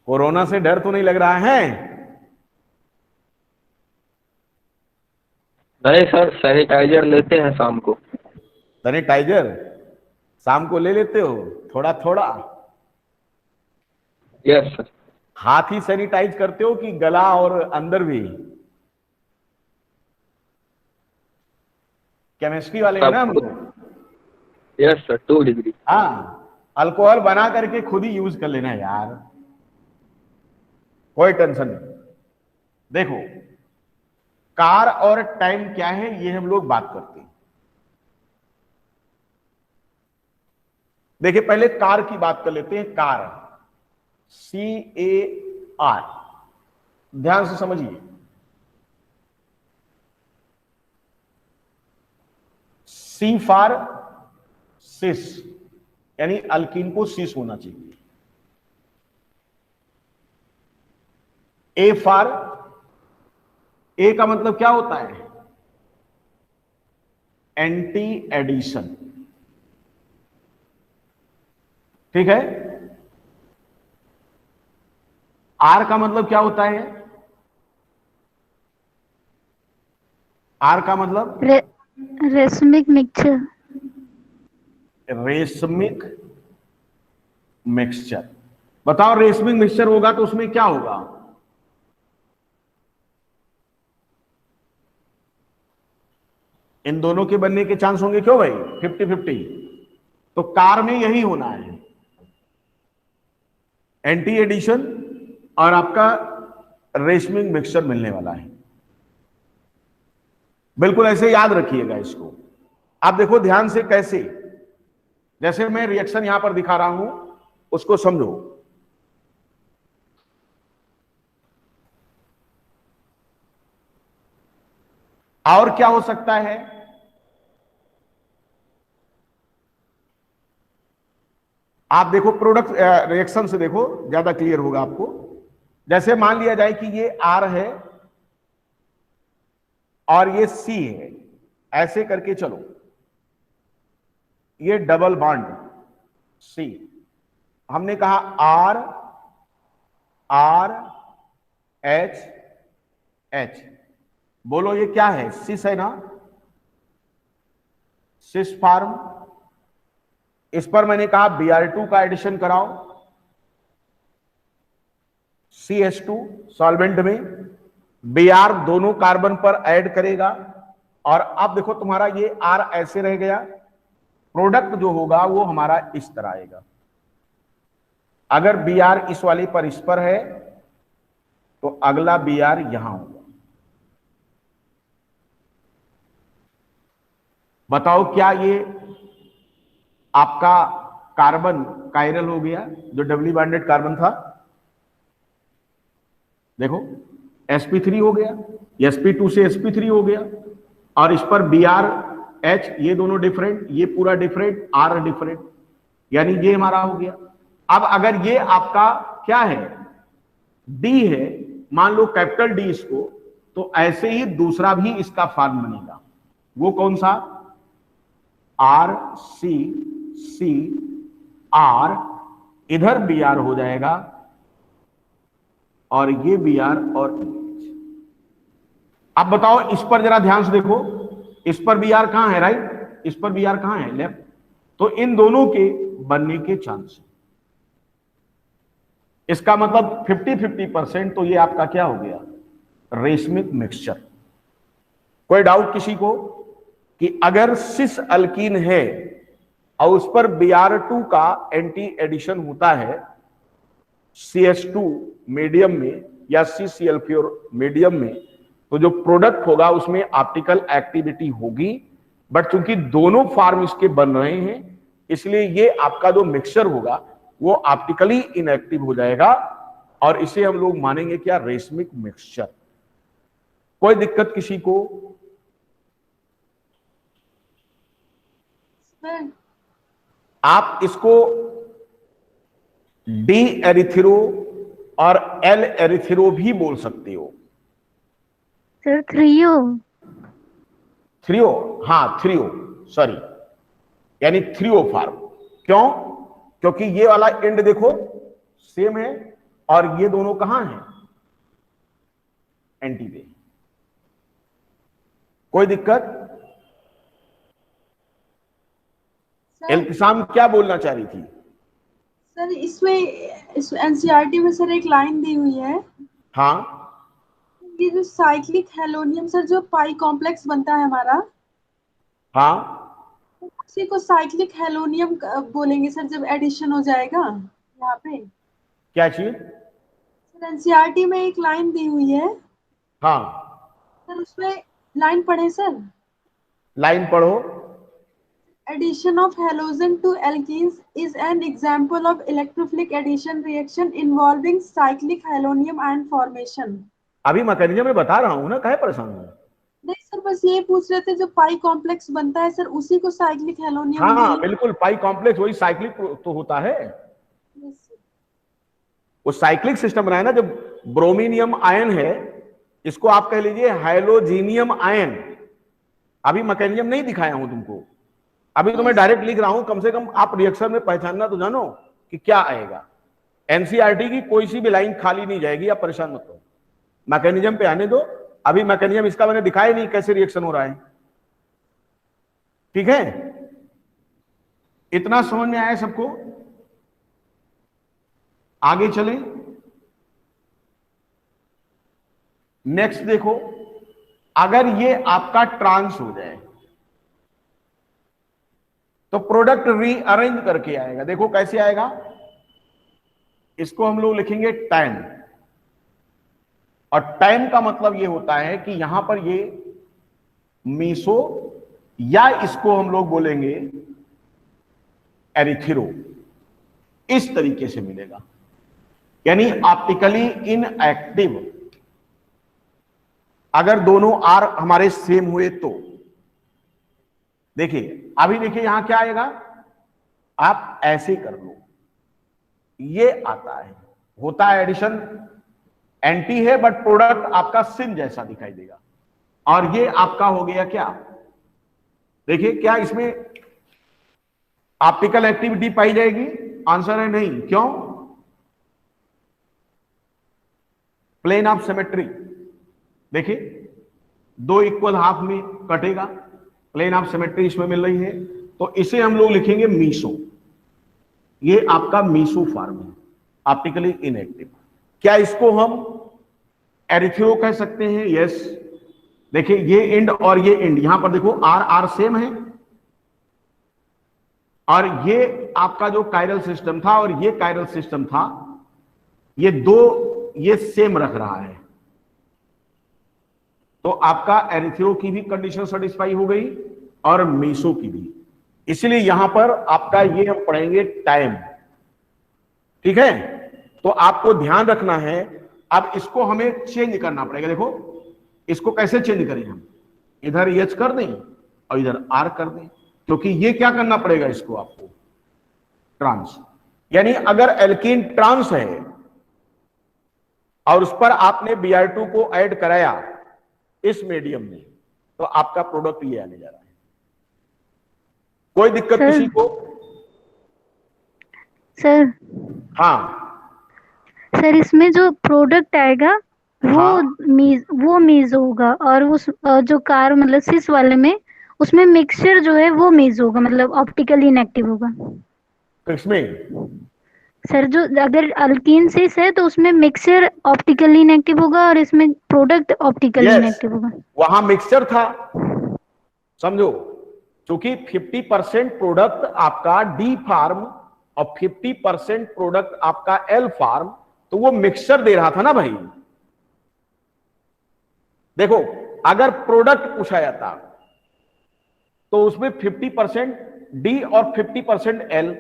कोरोना से डर तो नहीं लग रहा है?
नहीं सर, सैनिटाइजर लेते हैं शाम को।
सैनिटाइजर शाम को ले लेते हो थोड़ा थोड़ा?
Yes sir.
हाथ ही सैनिटाइज करते हो कि गला और अंदर भी? केमिस्ट्री वाले हैं ना हम लोग।
Yes sir, 2 degree.
हाँ, अल्कोहल बना करके खुद ही यूज कर लेना यार, कोई टेंशन नहीं। देखो, कार और टाइम क्या है ये हम लोग बात करते हैं। देखिए, पहले कार की बात कर लेते हैं। कार, CAR, ध्यान से समझिए। सी फॉर सिस, यानी अल्कीन को सिस होना चाहिए। ए फॉर, ए का मतलब क्या होता है? एंटी एडिशन, ठीक है। आर का मतलब क्या होता है? आर का मतलब
रेशमिक मिक्सचर।
Racemic mixture. बताओ, रेशमिक मिक्सचर होगा तो उसमें क्या होगा? इन दोनों के बनने के चांस होंगे, क्यों भाई? 50-50। तो कार में यही होना है, एंटी एडिशन और आपका रेशमिक मिक्सचर मिलने वाला है। बिल्कुल ऐसे याद रखिएगा इसको। आप देखो ध्यान से कैसे, जैसे मैं रिएक्शन यहां पर दिखा रहा हूं उसको समझो। और क्या हो सकता है? आप देखो प्रोडक्ट रिएक्शन से देखो, ज्यादा क्लियर होगा आपको। जैसे मान लिया जाए कि ये आर है और ये सी है, ऐसे करके चलो, ये डबल बॉन्ड सी, हमने कहा आर आर एच एच। बोलो ये क्या है? सिस है ना, सिस फार्म। इस पर मैंने कहा Br2 का एडिशन कराओ, CH2 सॉल्वेंट में, Br दोनों कार्बन पर ऐड करेगा और अब देखो तुम्हारा ये R ऐसे रह गया। प्रोडक्ट जो होगा वो हमारा इस तरह आएगा। अगर Br इस वाली पर इस पर है तो अगला Br यहां होगा। बताओ क्या ये आपका कार्बन कायरल हो गया जो डबली बॉन्डेड कार्बन था? देखो sp3 हो गया, sp2 से sp3 हो गया और इस पर BrH, ये दोनों डिफरेंट, ये पूरा डिफरेंट, R डिफरेंट, यानी ये हमारा हो गया। अब अगर ये आपका क्या है? D है, मान लो कैपिटल D इसको, तो ऐसे ही दूसरा भी इसका फॉर्म बनेगा। वो कौन सा? RCCR, इधर Br हो जाएगा और ये Br और OH। अब बताओ इस पर जरा ध्यान से देखो, इस पर Br कहां है? राइट, इस पर Br कहां है? लेफ्ट। तो इन दोनों के बनने के चांस, इसका मतलब 50-50%। तो ये आपका क्या हो गया? Racemic mixture. कोई डाउट किसी को कि अगर सिस अल्कीन है और उस पर Br2 का एंटी एडिशन होता है CH2 मीडियम में या CCl4 मीडियम में, तो जो प्रोडक्ट होगा उसमें ऑप्टिकल एक्टिविटी होगी, बट चूंकि दोनों फॉर्म इसके बन रहे हैं इसलिए ये आपका जो मिक्सचर होगा वो ऑप्टिकली इनएक्टिव हो जाएगा और इसे हम लोग मानेंगे क्या, रेशमिक मिक्सचर। कोई दिक्कत किसी को? आप इसको डी एरिथ्रो और एल एरिथ्रो भी बोल सकते हो।
Sir threo.
थ्रियो, हाँ थ्रियो, सॉरी, यानी थ्रियो फॉर्म। क्यों? क्योंकि ये वाला एंड देखो सेम है और ये दोनों कहां हैं, एंटी पे। कोई दिक्कत? इल्तिसाम क्या बोलना चाह रही थी?
सर इसमें इस एनसीईआरटी में सर एक लाइन दी हुई है,
हाँ
ये जो साइक्लिक हेलोनियम सर जो पाई कॉम्प्लेक्स बनता है हमारा,
हाँ,
उसी को साइक्लिक हेलोनियम बोलेंगे सर जब एडिशन हो जाएगा यहाँ पे।
क्या चीज?
सर एनसीईआरटी में एक लाइन दी हुई है,
हाँ,
सर उसमें लाइन पढ़े सर।
लाइन पढ़ो।
Addition of halogen to alkenes is an example of electrophilic addition reaction involving cyclic halonium ion formation।
अभी मैकेनिज्म में बता रहा हूं ना, काहे परेशान हो?
नहीं सर बस ये पूछ रहे थे जो पाई कॉम्प्लेक्स बनता है सर उसी को साइक्लिक हेलोनियम
हाँ बिल्कुल, पाई कॉम्प्लेक्स वही साइक्लिक तो होता है। वो साइक्लिक सिस्टम बनाया ना, जब ब्रोमीनियम आयन है इसको आप कह लीजिए हाइलोजीनियम आयन। अभी मैकेनिज्म नहीं दिखाया हूं तुमको, अभी तो मैं डायरेक्ट लिख रहा हूं, कम से कम आप रिएक्शन में पहचानना तो जानो कि क्या आएगा। एनसीईआरटी की कोई सी भी लाइन खाली नहीं जाएगी, आप परेशान मत हो, मैकेनिज्म पे आने दो। अभी मैकेनिज्म इसका मैंने दिखाया नहीं कैसे रिएक्शन हो रहा है, ठीक है? इतना समझ में आया सबको? आगे चलें। नेक्स्ट देखो, अगर ये आपका ट्रांस हो जाए तो प्रोडक्ट रीअरेंज करके आएगा। देखो कैसे आएगा, इसको हम लोग लिखेंगे टैन, और टैन का मतलब ये होता है कि यहां पर ये मीसो या इसको हम लोग बोलेंगे एरिथ्रो, इस तरीके से मिलेगा, यानी ऑप्टिकली इनएक्टिव। अगर दोनों आर हमारे सेम हुए तो देखिए, अभी देखिए यहां क्या आएगा, आप ऐसे कर लो, ये आता है, होता है एडिशन, एंटी है बट प्रोडक्ट आपका सिन जैसा दिखाई देगा, और ये आपका हो गया क्या, देखिए क्या इसमें ऑप्टिकल एक्टिविटी पाई जाएगी? आंसर है नहीं। क्यों? प्लेन ऑफ सिमेट्री, देखिए दो इक्वल हाफ में कटेगा, प्लेन ऑफ सिमेट्री इसमें मिल रही है, तो इसे हम लोग लिखेंगे मीसो। ये आपका मीसो फॉर्म है, ऑप्टिकली इनएक्टिव। क्या इसको हम एरिथ्रो कह सकते हैं? यस। देखिए ये एंड और ये एंड, यहां पर देखो आर आर सेम है, और ये आपका जो कायरल सिस्टम था और ये कायरल सिस्टम था, ये दो ये सेम रख रहा है, तो आपका एरिथ्रो की भी कंडीशन सेटिस्फाई हो गई और मीसो की भी। इसलिए यहां पर आपका ये हम पढ़ेंगे टाइम, ठीक है? तो आपको ध्यान रखना है, अब इसको हमें चेंज करना पड़ेगा। देखो इसको कैसे चेंज करें हम, इधर एच कर दें और इधर आर कर दें, क्योंकि ये क्या करना पड़ेगा इसको आपको, ट्रांस। यानी अगर एल्कीन ट्रांस है और उस पर आपने Br2 को ऐड कराया इस मीडियम में, तो आपका प्रोडक्ट ये आने जा रहा है। कोई दिक्कत
सर,
किसी को?
सर
हाँ
सर इसमें जो प्रोडक्ट आएगा वो
हाँ।
मीज होगा, और उस जो कार मतलब सिस वाले में उसमें मिक्सचर जो है वो मीज होगा, मतलब ऑप्टिकली इनएक्टिव होगा।
किसमें?
सर जो अगर अल्कीन सिस है तो उसमें मिक्सचर ऑप्टिकली इनएक्टिव होगा और इसमें प्रोडक्ट ऑप्टिकली
यस,
इनएक्टिव होगा।
वहां मिक्सचर था, समझो, क्योंकि 50% प्रोडक्ट आपका डी फार्म और 50% प्रोडक्ट आपका एल फार्म, तो वो मिक्सचर दे रहा था ना भाई। देखो, अगर प्रोडक्ट पूछा जाता तो उसमें 50% डी और 50% एल,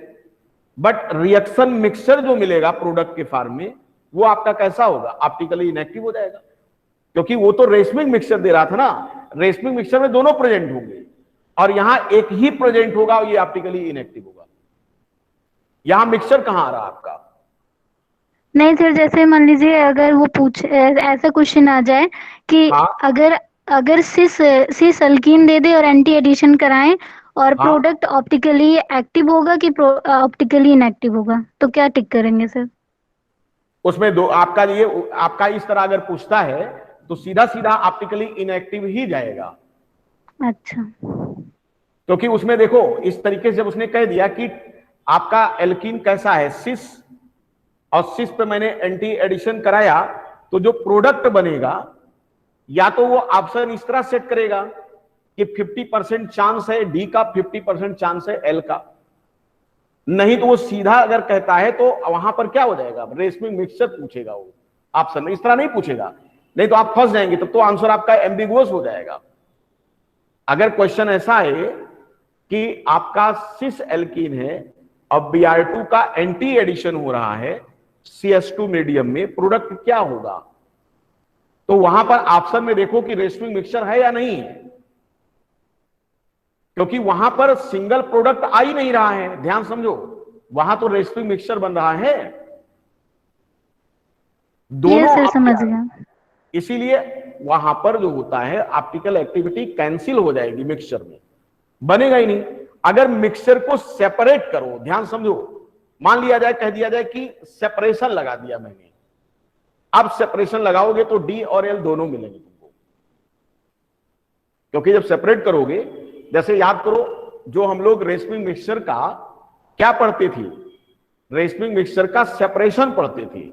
बट रिएक्शन मिक्सचर जो मिलेगा प्रोडक्ट के फार्म में वो आपका कैसा होगा, ऑप्टिकली इनएक्टिव हो जाएगा, क्योंकि वो तो रेशमिक मिक्सचर दे रहा था ना। रेशमिक मिक्सचर में दोनों प्रेजेंट होंगे और यहां एक ही प्रेजेंट होगा और ये ऑप्टिकली इनएक्टिव होगा। यहां मिक्सचर कहां आ रहा आपका?
नहीं सर, जैसे मान लीजिए अगर वो पूछ ऐसा क्वेश्चन आ जाए कि
हाँ
अगर अगर सिस अल्कीन दे दे और एंटी एडिशन कराएं और
हाँ,
प्रोडक्ट ऑप्टिकली एक्टिव होगा कि ऑप्टिकली इनएक्टिव होगा, तो क्या टिक करेंगे सर?
उसमें दो आपका, ये आपका इस तरह अगर पूछता है तो सीधा सीधा ऑप्टिकली इनएक्टिव ही जाएगा,
अच्छा
क्योंकि उसमें देखो इस तरीके से जब उसने कह दिया कि आपका एल्कीन कैसा है, सिस, और सिस पे मैंने एंटी एडिशन कराया, तो जो प्रोडक्ट बनेगा या तो वो ऑप्शन इस तरह सेट करेगा कि 50% चांस है डी का, 50% चांस है एल का, नहीं तो वो सीधा अगर कहता है तो वहां पर क्या हो जाएगा, रेशमिक मिक्सचर पूछेगा वो, ऑप्शन इस तरह नहीं पूछेगा, नहीं तो आप फंस जाएंगे, तब तो आंसर आपका एम्बिगुअस हो जाएगा। अगर क्वेश्चन ऐसा है कि आपका सिस एल्कीन है और Br2 का एंटी एडिशन हो रहा है CS2 मीडियम में, प्रोडक्ट क्या होगा, तो वहां पर ऑप्शन में देखो कि रेशमिक मिक्सचर है या नहीं है, क्योंकि वहां पर सिंगल प्रोडक्ट आ ही नहीं रहा है, ध्यान समझो, वहां तो रेशमिक मिक्सचर बन रहा है,
ये
दोनों
सर समझ
आपके,
गया।
इसीलिए वहां पर जो होता है ऑप्टिकल एक्टिविटी कैंसिल हो जाएगी, मिक्सचर में बनेगा ही नहीं। अगर मिक्सचर को सेपरेट करो, ध्यान समझो, मान लिया जाए, कह दिया जाए कि सेपरेशन लगा दिया मैंने, अब सेपरेशन लगाओगे तो डी और एल दोनों मिलेंगे तुमको, क्योंकि जब सेपरेट करोगे, जैसे याद करो जो हम लोग रेशमिक मिक्सचर का क्या पढ़ते थे, रेशमिक मिक्सचर का सेपरेशन पढ़ते थे,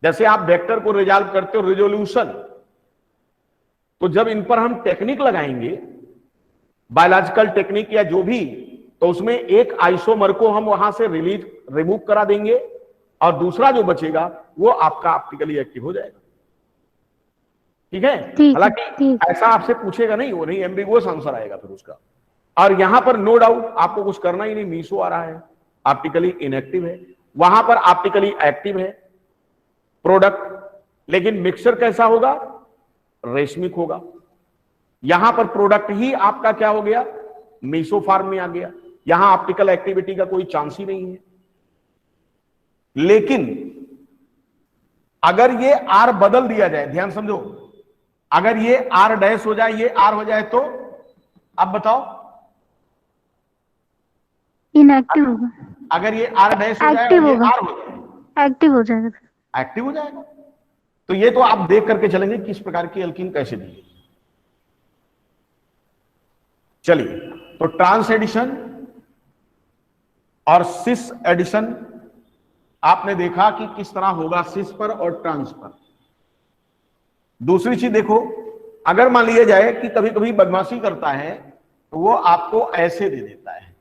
जैसे आप वेक्टर को रिजॉल्व करते हो रिजोल्यूशन, तो जब इन पर हम टेक्निक लगाएंगे, बायोलॉजिकल टेक्निक या जो भी, तो उसमें एक आइसोमर को हम वहां से रिमूव करा देंगे और दूसरा जो बचेगा वो आपका ऑप्टिकली एक्टिव हो जाएगा। ठीक है,
ठीक है,
हालांकि
ठीक।
ऐसा आपसे पूछेगा नहीं, वो नहीं, एम्बिगुअस आंसर आएगा फिर उसका। और यहां पर नो डाउट आपको कुछ करना ही नहीं, मीसो आ रहा है, ऑप्टिकली इनएक्टिव है, वहां पर ऑप्टिकली एक्टिव है प्रोडक्ट, लेकिन मिक्सचर कैसा होगा, रेशमिक होगा। यहां पर प्रोडक्ट ही आपका क्या हो गया, मीसोफार्म में आ गया, यहां ऑप्टिकल एक्टिविटी का कोई चांस ही नहीं है। लेकिन अगर ये आर बदल दिया जाए, ध्यान समझो, अगर ये आर डैश हो जाए, ये आर हो जाए, तो अब बताओ,
इनएक्टिव होगा,
अगर ये आर डैश हो जाए
एक्टिव
और ये
होगा,
आर हो जाए,
एक्टिव हो जाएगा सर।
एक्टिव हो जाएगा। तो ये तो आप देख करके चलेंगे किस प्रकार की एल्कीन कैसे दी। चलिए, तो ट्रांस एडिशन और सिस एडिशन आपने देखा कि किस तरह होगा सिस पर और ट्रांस पर। दूसरी चीज देखो, अगर मान लिया जाए कि कभी कभी बदमाशी करता है तो वो आपको ऐसे दे देता है,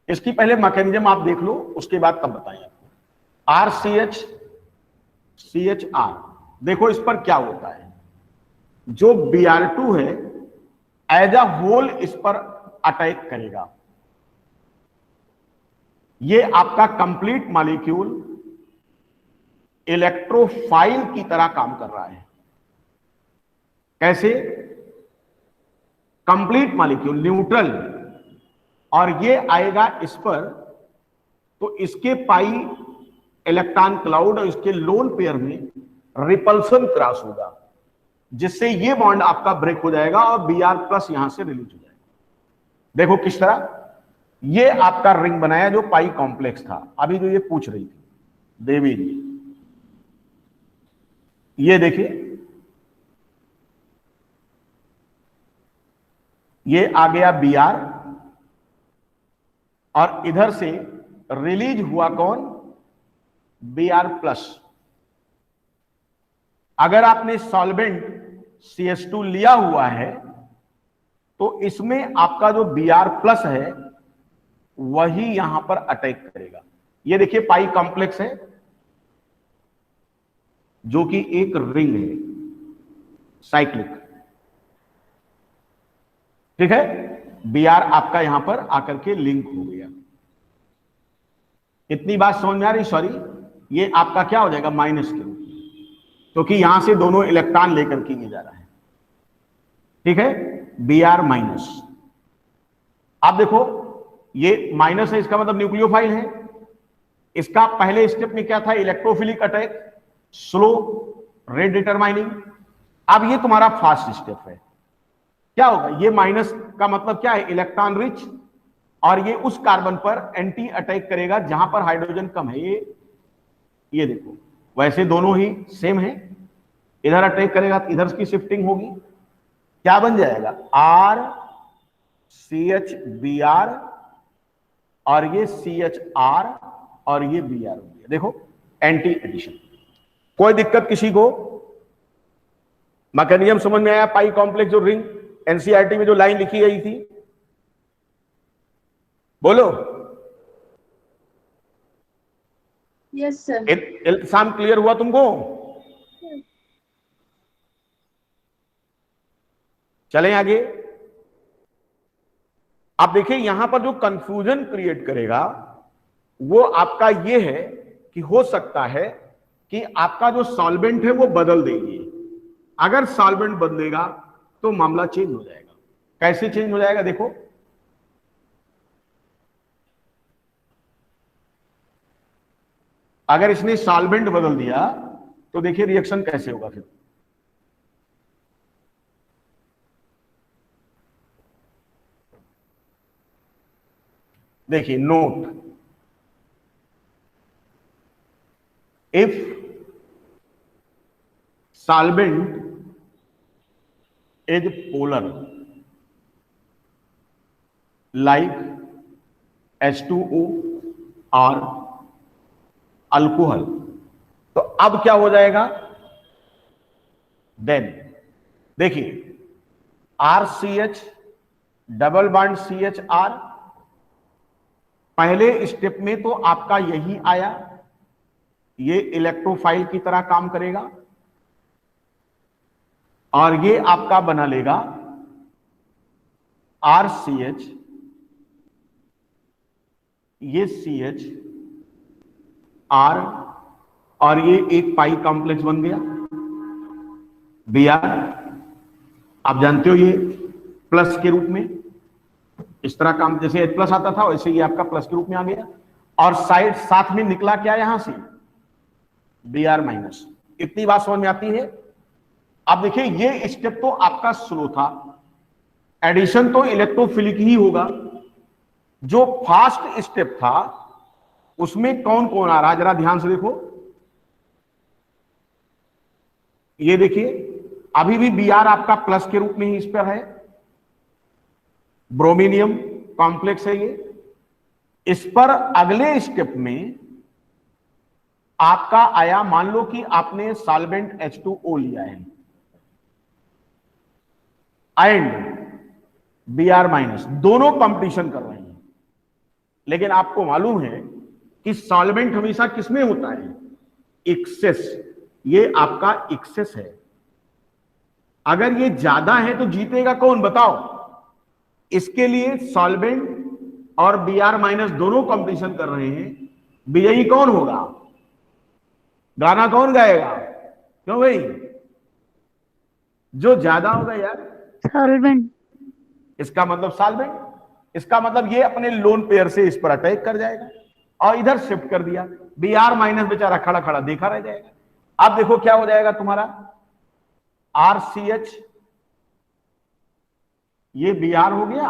इसकी पहले मैकेनिज्म आप देख लो, उसके बाद तब बताएं आपको। RCH CHR, देखो इस पर क्या होता है, जो Br2 है एज अ होल इस पर अटैक करेगा, ये आपका कंप्लीट मॉलिक्यूल इलेक्ट्रोफाइल की तरह काम कर रहा है। कैसे? कंप्लीट मॉलिक्यूल न्यूट्रल, और ये आएगा इस पर, तो इसके पाई इलेक्ट्रॉन क्लाउड और इसके लोन पेयर में रिपल्सन क्रॉस होगा, जिससे ये बॉन्ड आपका ब्रेक हो जाएगा और Br+ यहां से रिलीज हो जाएगा। देखो किस तरह ये आपका रिंग बनाया जो पाई कॉम्प्लेक्स था, अभी जो ये पूछ रही थी देवी जी, ये देखिए, ये आ गया Br और इधर से रिलीज हुआ कौन? Br plus. अगर आपने सॉल्वेंट CH2 लिया हुआ है तो इसमें आपका जो Br प्लस है वही यहां पर अटैक करेगा। ये देखिए पाई कॉम्प्लेक्स है जो कि एक रिंग है साइक्लिक, ठीक है। Br आपका यहां पर आकर के लिंक हो गया। इतनी बात समझ में आ रही? सॉरी, ये आपका क्या हो जाएगा? माइनस के रूप में, क्योंकि यहां से दोनों इलेक्ट्रॉन लेकर के ये जा रहा है, ठीक है। Br minus. आप देखो ये माइनस है, इसका मतलब न्यूक्लियोफाइल है। इसका पहले स्टेप में क्या था? Electrophilic attack, slow, rate determining. अब ये तुम्हारा फास्ट स्टेप है। क्या होगा? ये माइनस का मतलब क्या है? इलेक्ट्रॉन रिच, और ये उस कार्बन पर एंटी अटैक करेगा जहां पर हाइड्रोजन कम है। ये देखो, वैसे दोनों ही सेम है। इधर अटैक करेगा तो इधर की शिफ्टिंग होगी। क्या बन जाएगा? RCH Br, और ये CHR, और ये Br हो गया। देखो एंटी एडिशन। कोई दिक्कत किसी को? मैकेनिज्म समझ में आया? पाई कॉम्प्लेक्स जो रिंग एनसीईआरटी में जो लाइन लिखी गई थी, बोलो।
Yes sir.
इल्तिसाम क्लियर हुआ तुमको? चलें आगे। आप देखिए यहां पर जो कंफ्यूजन क्रिएट करेगा वो आपका ये है कि हो सकता है कि आपका जो सॉल्वेंट है वो बदल देंगे। अगर सॉल्वेंट बदलेगा तो मामला चेंज हो जाएगा। कैसे चेंज हो जाएगा? देखो, अगर इसने सॉल्वेंट बदल दिया तो देखिए रिएक्शन कैसे होगा। फिर देखिए, note, if solvent is polar like H2O और अल्कोहल, तो अब क्या हो जाएगा? देन देखिए RCH डबल बॉन्ड CHR, पहले स्टेप में तो आपका यही आया, ये इलेक्ट्रोफाइल की तरह काम करेगा, और ये आपका बना लेगा RCH, ये CH R, और ये एक पाई कॉम्प्लेक्स बन गया Br। आप जानते हो ये प्लस के रूप में इस तरह काम, जैसे H प्लस आता था वैसे ये आपका प्लस के रूप में आ गया, और साइड साथ में निकला क्या यहां से? Br minus. इतनी बात समझ में आती है? अब देखिए ये स्टेप तो आपका स्लो था, एडिशन तो इलेक्ट्रोफिलिक ही होगा। जो फास्ट स्टेप था उसमें कौन कौन आ रहा है जरा ध्यान से देखो। ये देखिए अभी भी Br आपका प्लस के रूप में ही इस पर है, ब्रोमीनियम कॉम्प्लेक्स है ये। इस पर अगले स्टेप में आपका आया, मान लो कि आपने सॉल्वेंट H2O लिया है एंड Br माइनस, दोनों कंपटीशन कर रहे हैं। लेकिन आपको मालूम है कि सॉल्वेंट हमेशा किसमें होता है? एक्सेस। ये आपका एक्सेस है। अगर ये ज्यादा है तो जीतेगा कौन बताओ? इसके लिए सॉल्वेंट और Br माइनस दोनों कंपटीशन कर रहे हैं। विजयी कौन होगा? गाना कौन गाएगा? क्यों भाई? जो ज्यादा होगा यार।
सॉल्वेंट।
इसका मतलब सॉल्वेंट, इसका मतलब ये अपने लोन पेयर से इस पर अटैक कर जाएगा और इधर शिफ्ट कर दिया। Br माइनस बेचारा खड़ा खड़ा देखा रह जाएगा। अब देखो क्या हो जाएगा तुम्हारा, RCH, ये Br हो गया,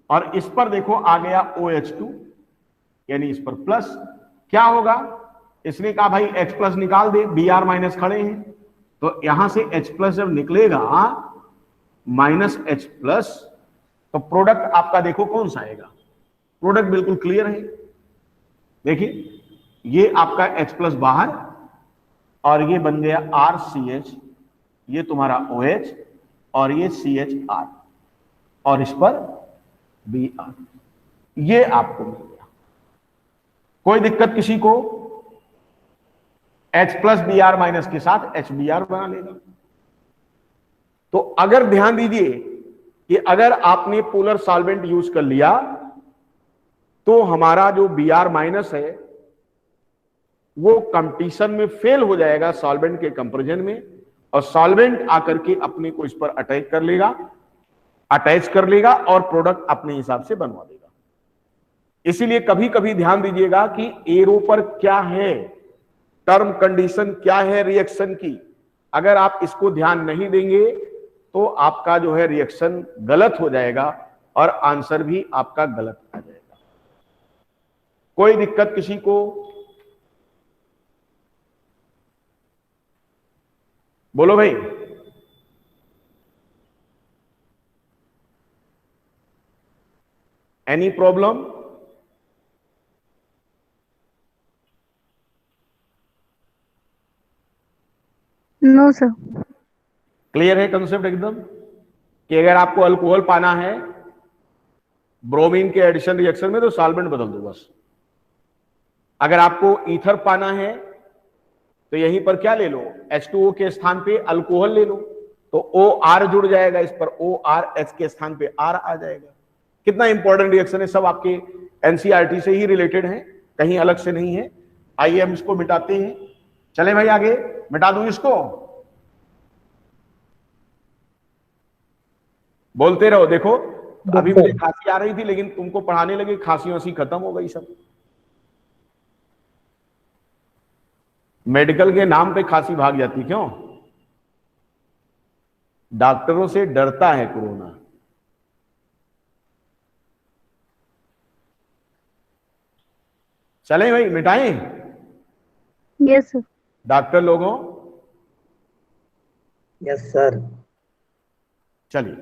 और इस पर देखो आ गया OH2, यानी इस पर प्लस। क्या होगा? इसने कहा भाई H प्लस निकाल दे, Br माइनस खड़े हैं, तो यहां से H प्लस जब निकलेगा माइनस H प्लस, तो प्रोडक्ट आपका देखो कौन सा आएगा? प्रोडक्ट बिल्कुल क्लियर है, देखिए ये आपका H+ बाहर और ये बन गया RCH, ये तुम्हारा OH और ये CHR और इस पर Br, ये आपको मिल गया। कोई दिक्कत किसी को? H+ Br- के साथ HBr बना लेगा। तो अगर ध्यान दीजिए कि अगर आपने पोलर सॉल्वेंट यूज कर लिया तो हमारा जो Br- है वो कंपटीशन में फेल हो जाएगा सॉल्वेंट के कंपैरिजन में, और सॉल्वेंट आकर के अपने को इस पर अटैच कर लेगा और प्रोडक्ट अपने हिसाब से बनवा देगा। इसीलिए कभी कभी ध्यान दीजिएगा कि एरो पर क्या है, टर्म कंडीशन क्या है रिएक्शन की। अगर आप इसको ध्यान नहीं देंगे तो आपका जो है रिएक्शन गलत हो जाएगा और आंसर भी आपका गलत आ जाएगा। कोई दिक्कत किसी को? बोलो भाई। Any problem?
No sir.
Clear है कंसेप्ट एकदम, कि अगर आपको अल्कोहल पाना है ब्रोमीन के एडिशन रिएक्शन में तो सॉल्वेंट बदल दो बस। अगर आपको ईथर पाना है तो यहीं पर क्या ले लो, H2O के स्थान पे अल्कोहल ले लो, तो OR जुड़ जाएगा इस पर, ORH के स्थान पे R आ जाएगा। कितना इंपॉर्टेंट रिएक्शन है, सब आपके एनसीईआरटी से ही रिलेटेड है, कहीं अलग से नहीं है। आइए हम इसको मिटाते हैं। चले भाई आगे, मिटा दूं इसको? बोलते रहो। देखो अभी मुझे खांसी आ रही थी लेकिन तुमको पढ़ाने लगे, खांसी वांसी खत्म हो गई सब। मेडिकल के नाम पे खांसी भाग जाती, क्यों? डॉक्टरों से डरता है कोरोना। चलें भाई मिटाएं
यस सर।
डॉक्टर लोगों?
Yes sir.
चलिए,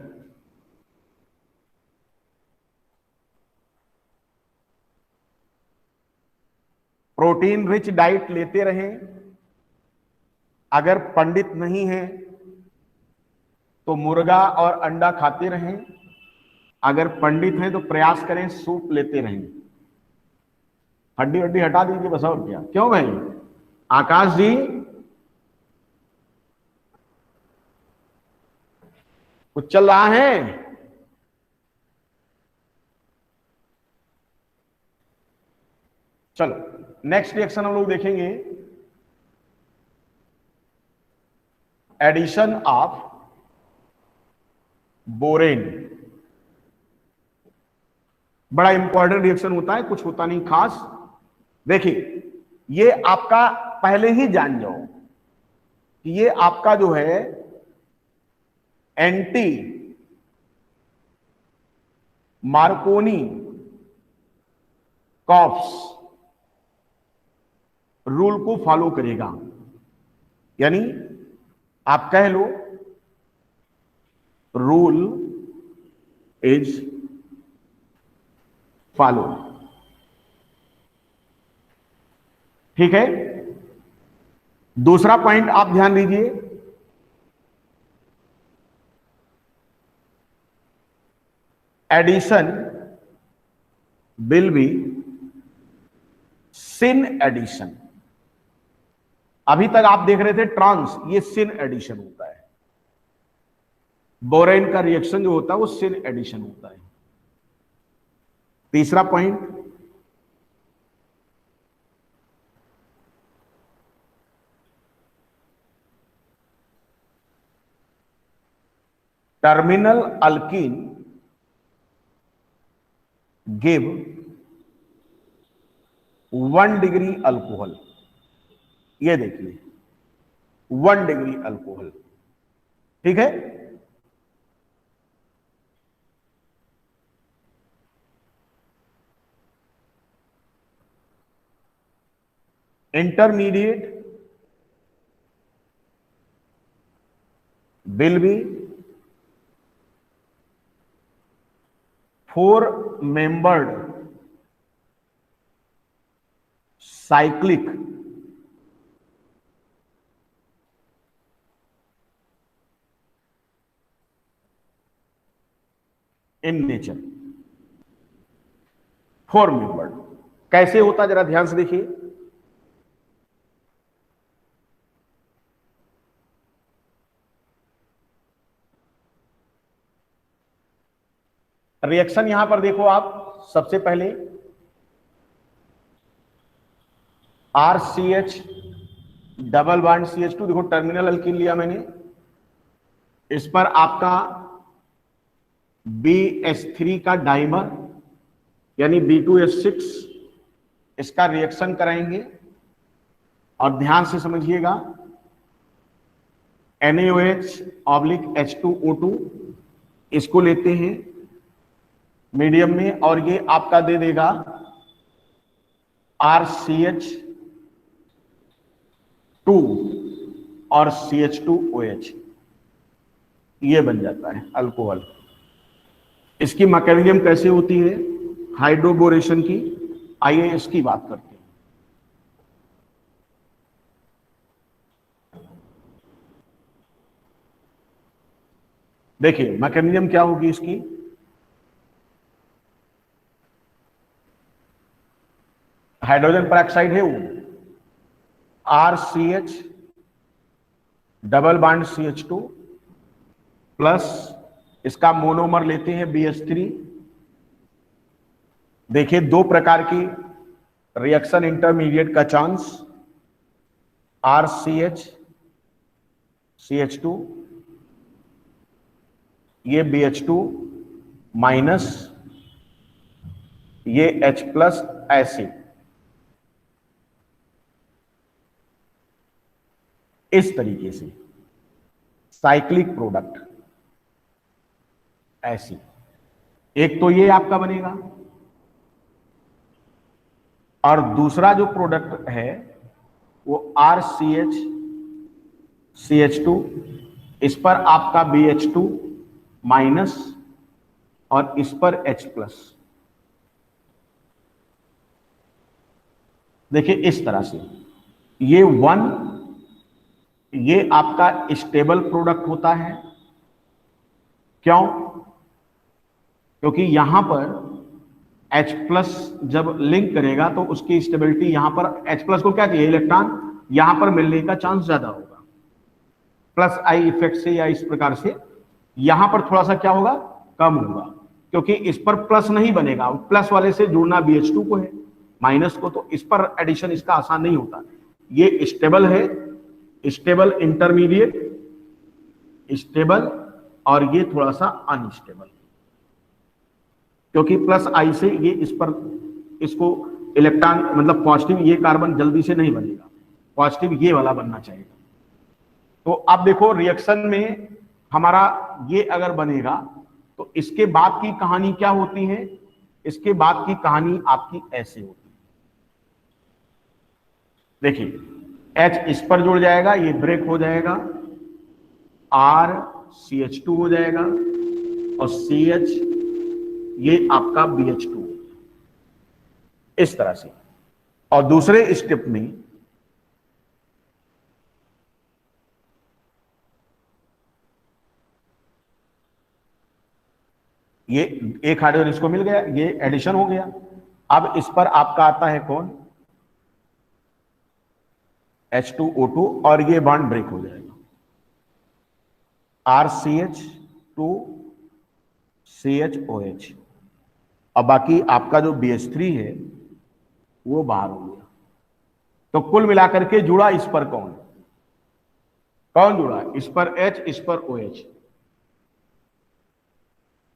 प्रोटीन रिच डाइट लेते रहें। अगर पंडित नहीं है तो मुर्गा और अंडा खाते रहें। अगर पंडित हैं तो प्रयास करें सूप लेते रहें। हड्डी हड्डी हटा दीजिए बस, और क्या। क्यों भाई? आकाश जी कुछ चल रहा है? चलो नेक्स्ट रिएक्शन हम लोग देखेंगे, एडिशन ऑफ बोरेन। बड़ा इंपॉर्टेंट रिएक्शन होता है, कुछ होता नहीं खास। देखिए ये आपका पहले ही जान जाओ कि ये आपका जो है एंटी मार्कोनी कॉप्स रूल को फॉलो करेगा। यानी आप कह लो रूल इज फॉलो। ठीक है। दूसरा पॉइंट आप ध्यान दीजिए, addition will be syn addition. अभी तक आप देख रहे थे ट्रांस, ये सिन एडिशन होता है। बोरेन का रिएक्शन जो होता है वो सिन एडिशन होता है। तीसरा point, terminal alkyne give 1 degree alcohol. ये देखिए 1 डिग्री अल्कोहल। ठीक है। Intermediate will be 4 membered cyclic in nature, four membered. कैसे होता जरा ध्यान से देखिए। रिएक्शन यहां पर देखो आप, सबसे पहले RCH डबल बॉन्ड CH2, देखो टर्मिनल अल्कीन लिया मैंने, इस पर आपका BH3 का डाइमर यानी B2H6, इसका रिएक्शन कराएंगे। और ध्यान से समझिएगा, NaOH ऑब्लिक H2O2 इसको लेते हैं मीडियम में, और ये आपका दे देगा RCH2 और CH2OH, ये बन जाता है अल्कोहल। इसकी मैकेनिज्म कैसे होती है हाइड्रोबोरेशन की, आइए इसकी बात करते हैं। देखिए मैकेनिज्म क्या होगी इसकी। हाइड्रोजन पेरोक्साइड है वो, RCH double bond CH2 plus इसका मोनोमर लेते हैं BH3। देखिए दो प्रकार की रिएक्शन इंटरमीडिएट का चांस, RCH CH2, ये BH2 माइनस, ये H प्लस एसिड। इस तरीके से साइक्लिक प्रोडक्ट ऐसी, एक तो ये आपका बनेगा, और दूसरा जो प्रोडक्ट है वो RCH CH2, इस पर आपका BH2 माइनस और इस पर H प्लस। देखिए इस तरह से ये ये आपका स्टेबल प्रोडक्ट होता है। क्यों? क्योंकि यहां पर H प्लस जब लिंक करेगा तो उसकी स्टेबिलिटी यहां पर H प्लस को क्या चाहिए, इलेक्ट्रॉन यहां पर मिलने का चांस ज्यादा होगा, प्लस आई इफेक्ट से या इस प्रकार से। यहां पर थोड़ा सा क्या होगा, कम होगा, क्योंकि इस पर प्लस नहीं बनेगा, प्लस वाले से जुड़ना BH2 को है, माइनस को, तो इस पर एडिशन इसका आसान नहीं होता। ये स्टेबल है, स्टेबल इंटरमीडिएट, स्टेबल, और ये थोड़ा सा अनस्टेबल, क्योंकि प्लस आई से ये इस पर इसको इलेक्ट्रॉन मतलब पॉजिटिव, ये कार्बन जल्दी से नहीं बनेगा, पॉजिटिव ये वाला बनना चाहिए। तो अब देखो रिएक्शन में हमारा ये अगर बनेगा तो इसके बाद की कहानी क्या होती है, इसके बाद की कहानी आपकी ऐसे होती है। देखिए H इस पर जुड़ जाएगा, ये ब्रेक हो जाएगा, RCH2 हो जाएगा, और CH ये आपका BH2, इस तरह से। और दूसरे स्टेप में ये एक हाइड्रोजन इसको मिल गया, ये एडिशन हो गया। अब इस पर आपका आता है कौन, H2O2, और ये बॉन्ड ब्रेक हो जाएगा, RCH2 CHOH, और बाकी आपका जो BH3 है वो बाहर हो गया। तो कुल मिलाकर के जुड़ा इस पर कौन कौन जुड़ा, इस पर H, इस पर OH।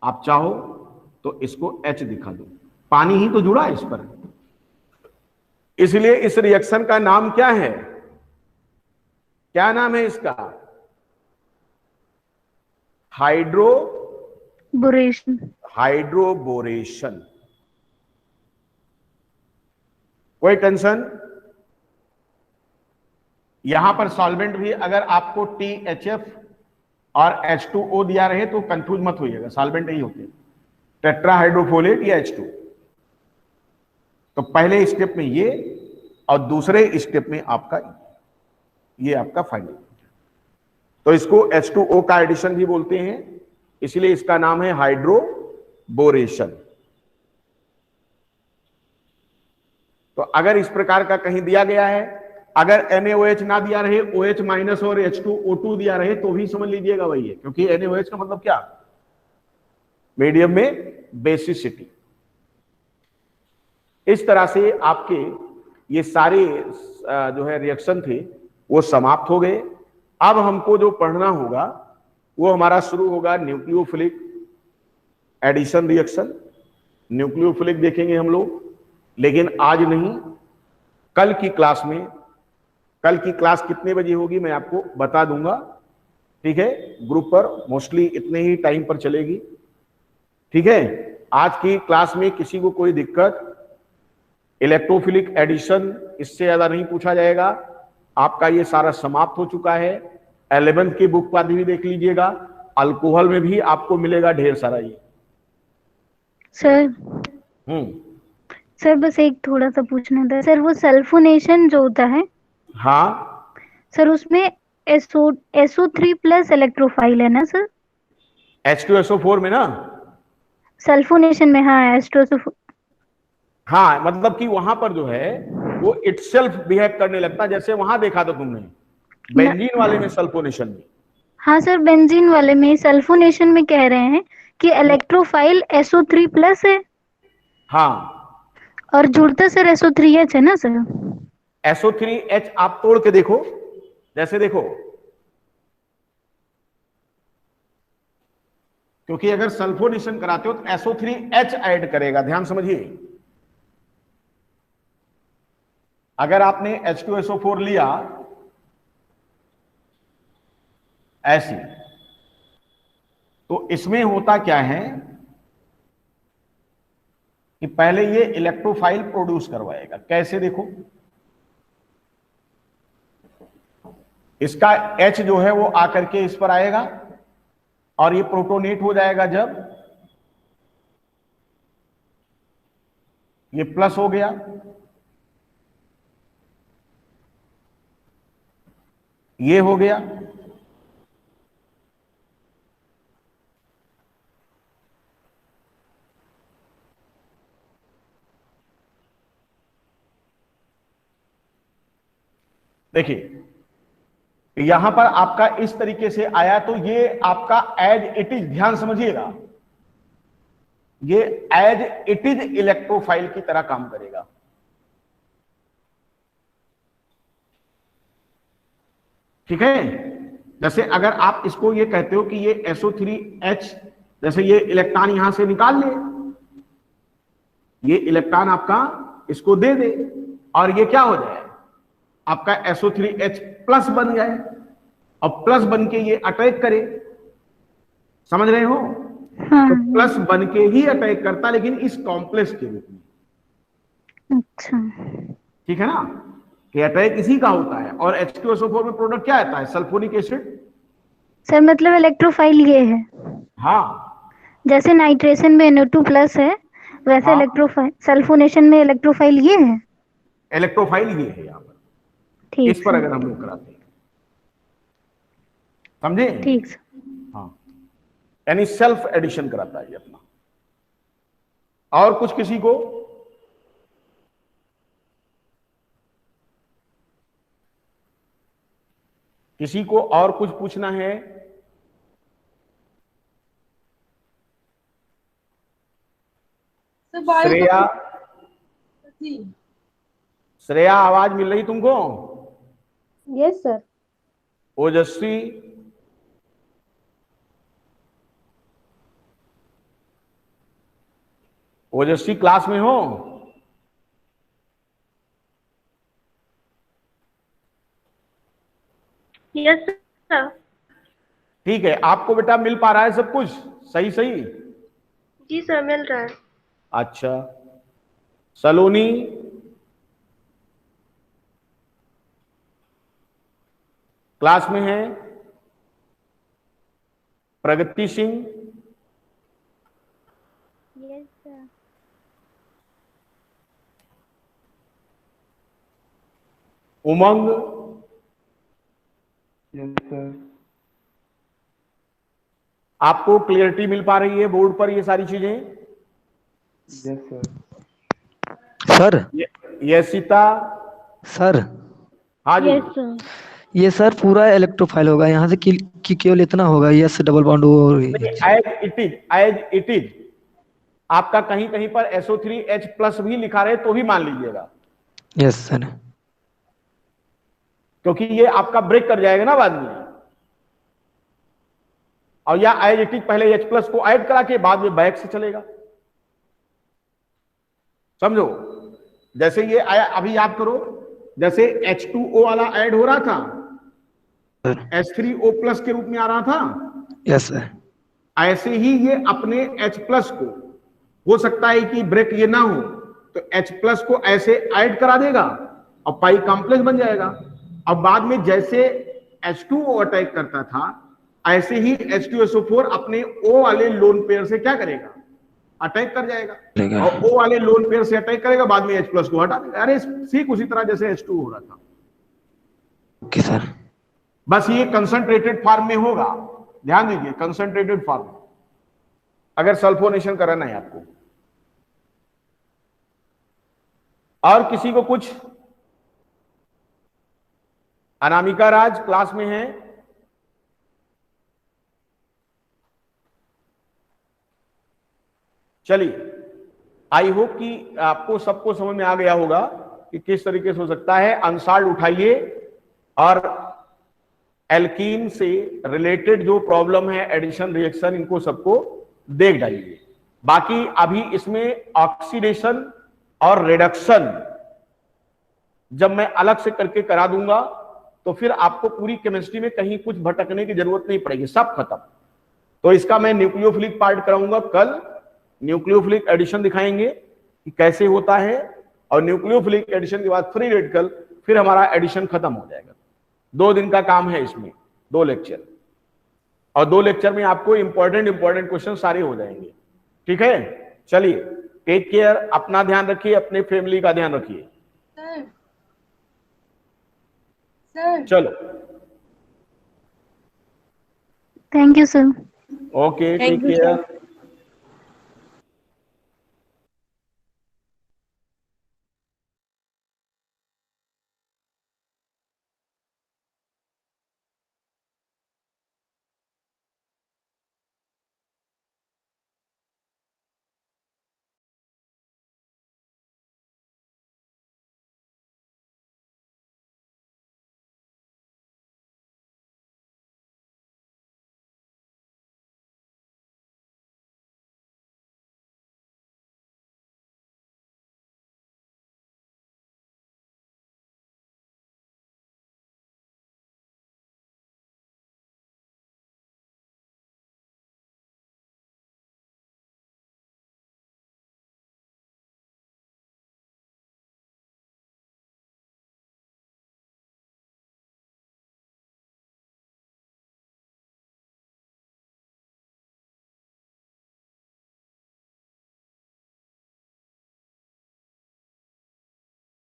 आप चाहो तो इसको H दिखा दो, पानी ही तो जुड़ा है इस पर। इसलिए इस रिएक्शन का नाम क्या है, क्या नाम है इसका, हाइड्रोबोरेशन। कोई टेंशन? यहां पर सॉल्वेंट भी अगर आपको THF और H2O दिया रहे तो कंफ्यूज मत होइएगा, सॉल्वेंट ही होते हैं, टेट्राहाइड्रोफोलेट या H2। तो पहले स्टेप में ये, और दूसरे स्टेप में आपका ये आपका फाइनल। तो इसको H2O का एडिशन भी बोलते हैं, इसलिए इसका नाम है हाइड्रोबोरेशन। तो अगर इस प्रकार का कहीं दिया गया है, अगर NaOH ना दिया रहे, OH माइनस और H2O2 दिया रहे, तो भी समझ लीजिएगा वही है, क्योंकि NaOH का मतलब क्या, मीडियम में बेसिसिटी। इस तरह से आपके ये सारे जो है रिएक्शन थे वो समाप्त हो गए। अब हमको जो पढ़ना होगा वो हमारा शुरू होगा न्यूक्लियोफिलिक एडिशन रिएक्शन। न्यूक्लियोफिलिक देखेंगे हम लोग, लेकिन आज नहीं, कल की क्लास में। कल की क्लास कितने बजे होगी मैं आपको बता दूंगा, ठीक है, ग्रुप पर। मोस्टली इतने ही टाइम पर चलेगी, ठीक है। आज की क्लास में किसी को कोई दिक्कत, इलेक्ट्रोफिलिक एडिशन इससे ज्यादा नहीं पूछा जाएगा। आपका ये सारा समाप्त हो चुका है। 11th की बुक पर भी देख लीजिएगा, अल्कोहल में भी आपको मिलेगा ढेर सारा ये।
सर सर बस एक थोड़ा सा पूछना था सर, वो सल्फोनेशन जो होता है,
हाँ
सर उसमें SO3 प्लस इलेक्ट्रोफाइल है ना सर?
H2SO4 में ना,
सल्फोनेशन में, हाँ H2SO4।
हाँ, मतलब कि वहां पर जो है वो इटसेल्फ बिहेव करने लगता है, जैसे वहां देखा था तुमने बेंजीन वाले में सल्फोनेशन में।
हाँ सर, बेंजीन वाले में। सल्फोनेशन में कह रहे हैं कि इलेक्ट्रोफाइल SO3 प्लस है
हाँ,
और जुड़ता सर SO3H है ना सर?
SO3H आप तोड़ के देखो, जैसे देखो, क्योंकि अगर सल्फोनेशन कराते हो तो SO3H ऐड करेगा, ध्यान समझिए। अगर आपने H2SO4 लिया ऐसी, तो इसमें होता क्या है कि पहले ये इलेक्ट्रोफाइल प्रोड्यूस करवाएगा। कैसे देखो, इसका H जो है वो आकर के इस पर आएगा और ये प्रोटोनेट हो जाएगा। जब ये प्लस हो गया, ये हो गया, देखिए यहां पर आपका इस तरीके से आया, तो ये आपका एज इट इज, ध्यान समझिएगा, ये एज इट इज इलेक्ट्रोफाइल की तरह काम करेगा। ठीक है, जैसे अगर आप इसको ये कहते हो कि ये SO3H, जैसे ये इलेक्ट्रॉन यहां से निकाल ले, ये इलेक्ट्रॉन आपका इसको दे दे और ये क्या हो जाए, आपका SO3H प्लस बन जाए और प्लस बन के ये अटैक करे। समझ रहे हो?
हाँ।
तो प्लस बन के ही अटैक करता, लेकिन इस कॉम्प्लेक्स के रूप में।
अच्छा,
ठीक है ना, कि अटैक इसी का होता है। और H2SO4 में प्रोडक्ट क्या आता है, सल्फोनिक एसिड।
सर मतलब इलेक्ट्रोफाइल ये है,
हाँ
जैसे नाइट्रेशन में NO2 प्लस है, वैसे
हाँ,
इलेक्ट्रोफाइल सल्फोनेशन में इलेक्ट्रोफाइल ये है।
इलेक्ट्रोफाइल ये है यहाँ पर,
ठीक
इस पर
सर,
अगर हम लोग कराते हैं, समझे?
ठीक सर।
हाँ, यानी सेल्फ एडिशन कराता है ये अपना। और कुछ किसी को? किसी को और कुछ पूछना है?
सर बायो
श्रेया,
जी।
श्रेया आवाज मिल रही तुमको?
Yes sir.
ओजस्वी, ओजस्वी क्लास में हो?
Yes sir.
ठीक है, आपको बेटा मिल पा रहा है सब कुछ सही सही?
जी सर, मिल रहा है।
अच्छा, सलोनी, क्लास में है? प्रगति सिंह,
यस सर।
उमंग,
यस सर।
आपको क्लियरिटी मिल पा रही है बोर्ड पर ये सारी चीजें?
Yes sir.
सर
ये सीता,
सर
हाँ जी,
यस सर।
ये सर पूरा इलेक्ट्रोफाइल होगा, यहाँ से कि केवल इतना होगा, यस डबल बॉन्ड और
एज इट इज आपका कहीं कहीं पर SO3H+ भी लिखा रहे तो भी मान लीजिएगा,
यस सर।
क्योंकि ये आपका ब्रेक कर जाएगा ना बाद में। और या एज इट इज पहले H+ को ऐड करा के बाद में बैक से चलेगा, समझो। जैसे ये आया, अभी याद करो, जैसे H2O वाला ऐड हो रहा था, H3O+ के रूप में आ रहा था,
यस सर।
ऐसे ही ये अपने H+ को, हो सकता है कि ब्रेक ये ना हो तो H+ को ऐसे ऐड करा देगा और पाई कॉम्प्लेक्स बन जाएगा। अब बाद में जैसे H2O अटैक करता था, ऐसे ही H2SO4 अपने O वाले लोन पेयर से क्या करेगा, अटैक कर जाएगा, और O वाले लोन पेयर से अटैक करेगा, बाद में H+ को हटा देगा। अरे ठीक उसी तरह जैसे H2 हो रहा था।
Okay sir.
बस ये कंसंट्रेटेड फॉर्म में होगा, ध्यान दीजिए, कंसंट्रेटेड फॉर्म में अगर सल्फोनेशन कराना है आपको। और किसी को कुछ? अनामिका राज क्लास में है? चलिए, आई होप कि आपको सबको समझ में आ गया होगा कि किस तरीके से हो सकता है। अनसॉल्व उठाइए और एल्कीन से रिलेटेड जो प्रॉब्लम है, एडिशन रिएक्शन, इनको सबको देख डालिए। बाकी अभी इसमें ऑक्सीडेशन और रिडक्शन जब मैं अलग से करके करा दूंगा तो फिर आपको पूरी केमिस्ट्री में कहीं कुछ भटकने की जरूरत नहीं पड़ेगी, सब खत्म। तो इसका मैं न्यूक्लियोफिलिक पार्ट कराऊंगा कल, न्यूक्लियोफिलिक एडिशन दिखाएंगे कि कैसे होता है, और न्यूक्लियोफिलिक एडिशन के बाद फ्री रेडिकल, फिर हमारा एडिशन खत्म हो जाएगा। 2 दिन का काम है इसमें, 2 लेक्चर, और 2 लेक्चर में आपको इंपॉर्टेंट क्वेश्चन सारे हो जाएंगे। ठीक है, चलिए, टेक केयर, अपना ध्यान रखिए, अपने फैमिली का ध्यान रखिए।
सर
चलो,
thank you sir.
Okay, take
Thank you,
care.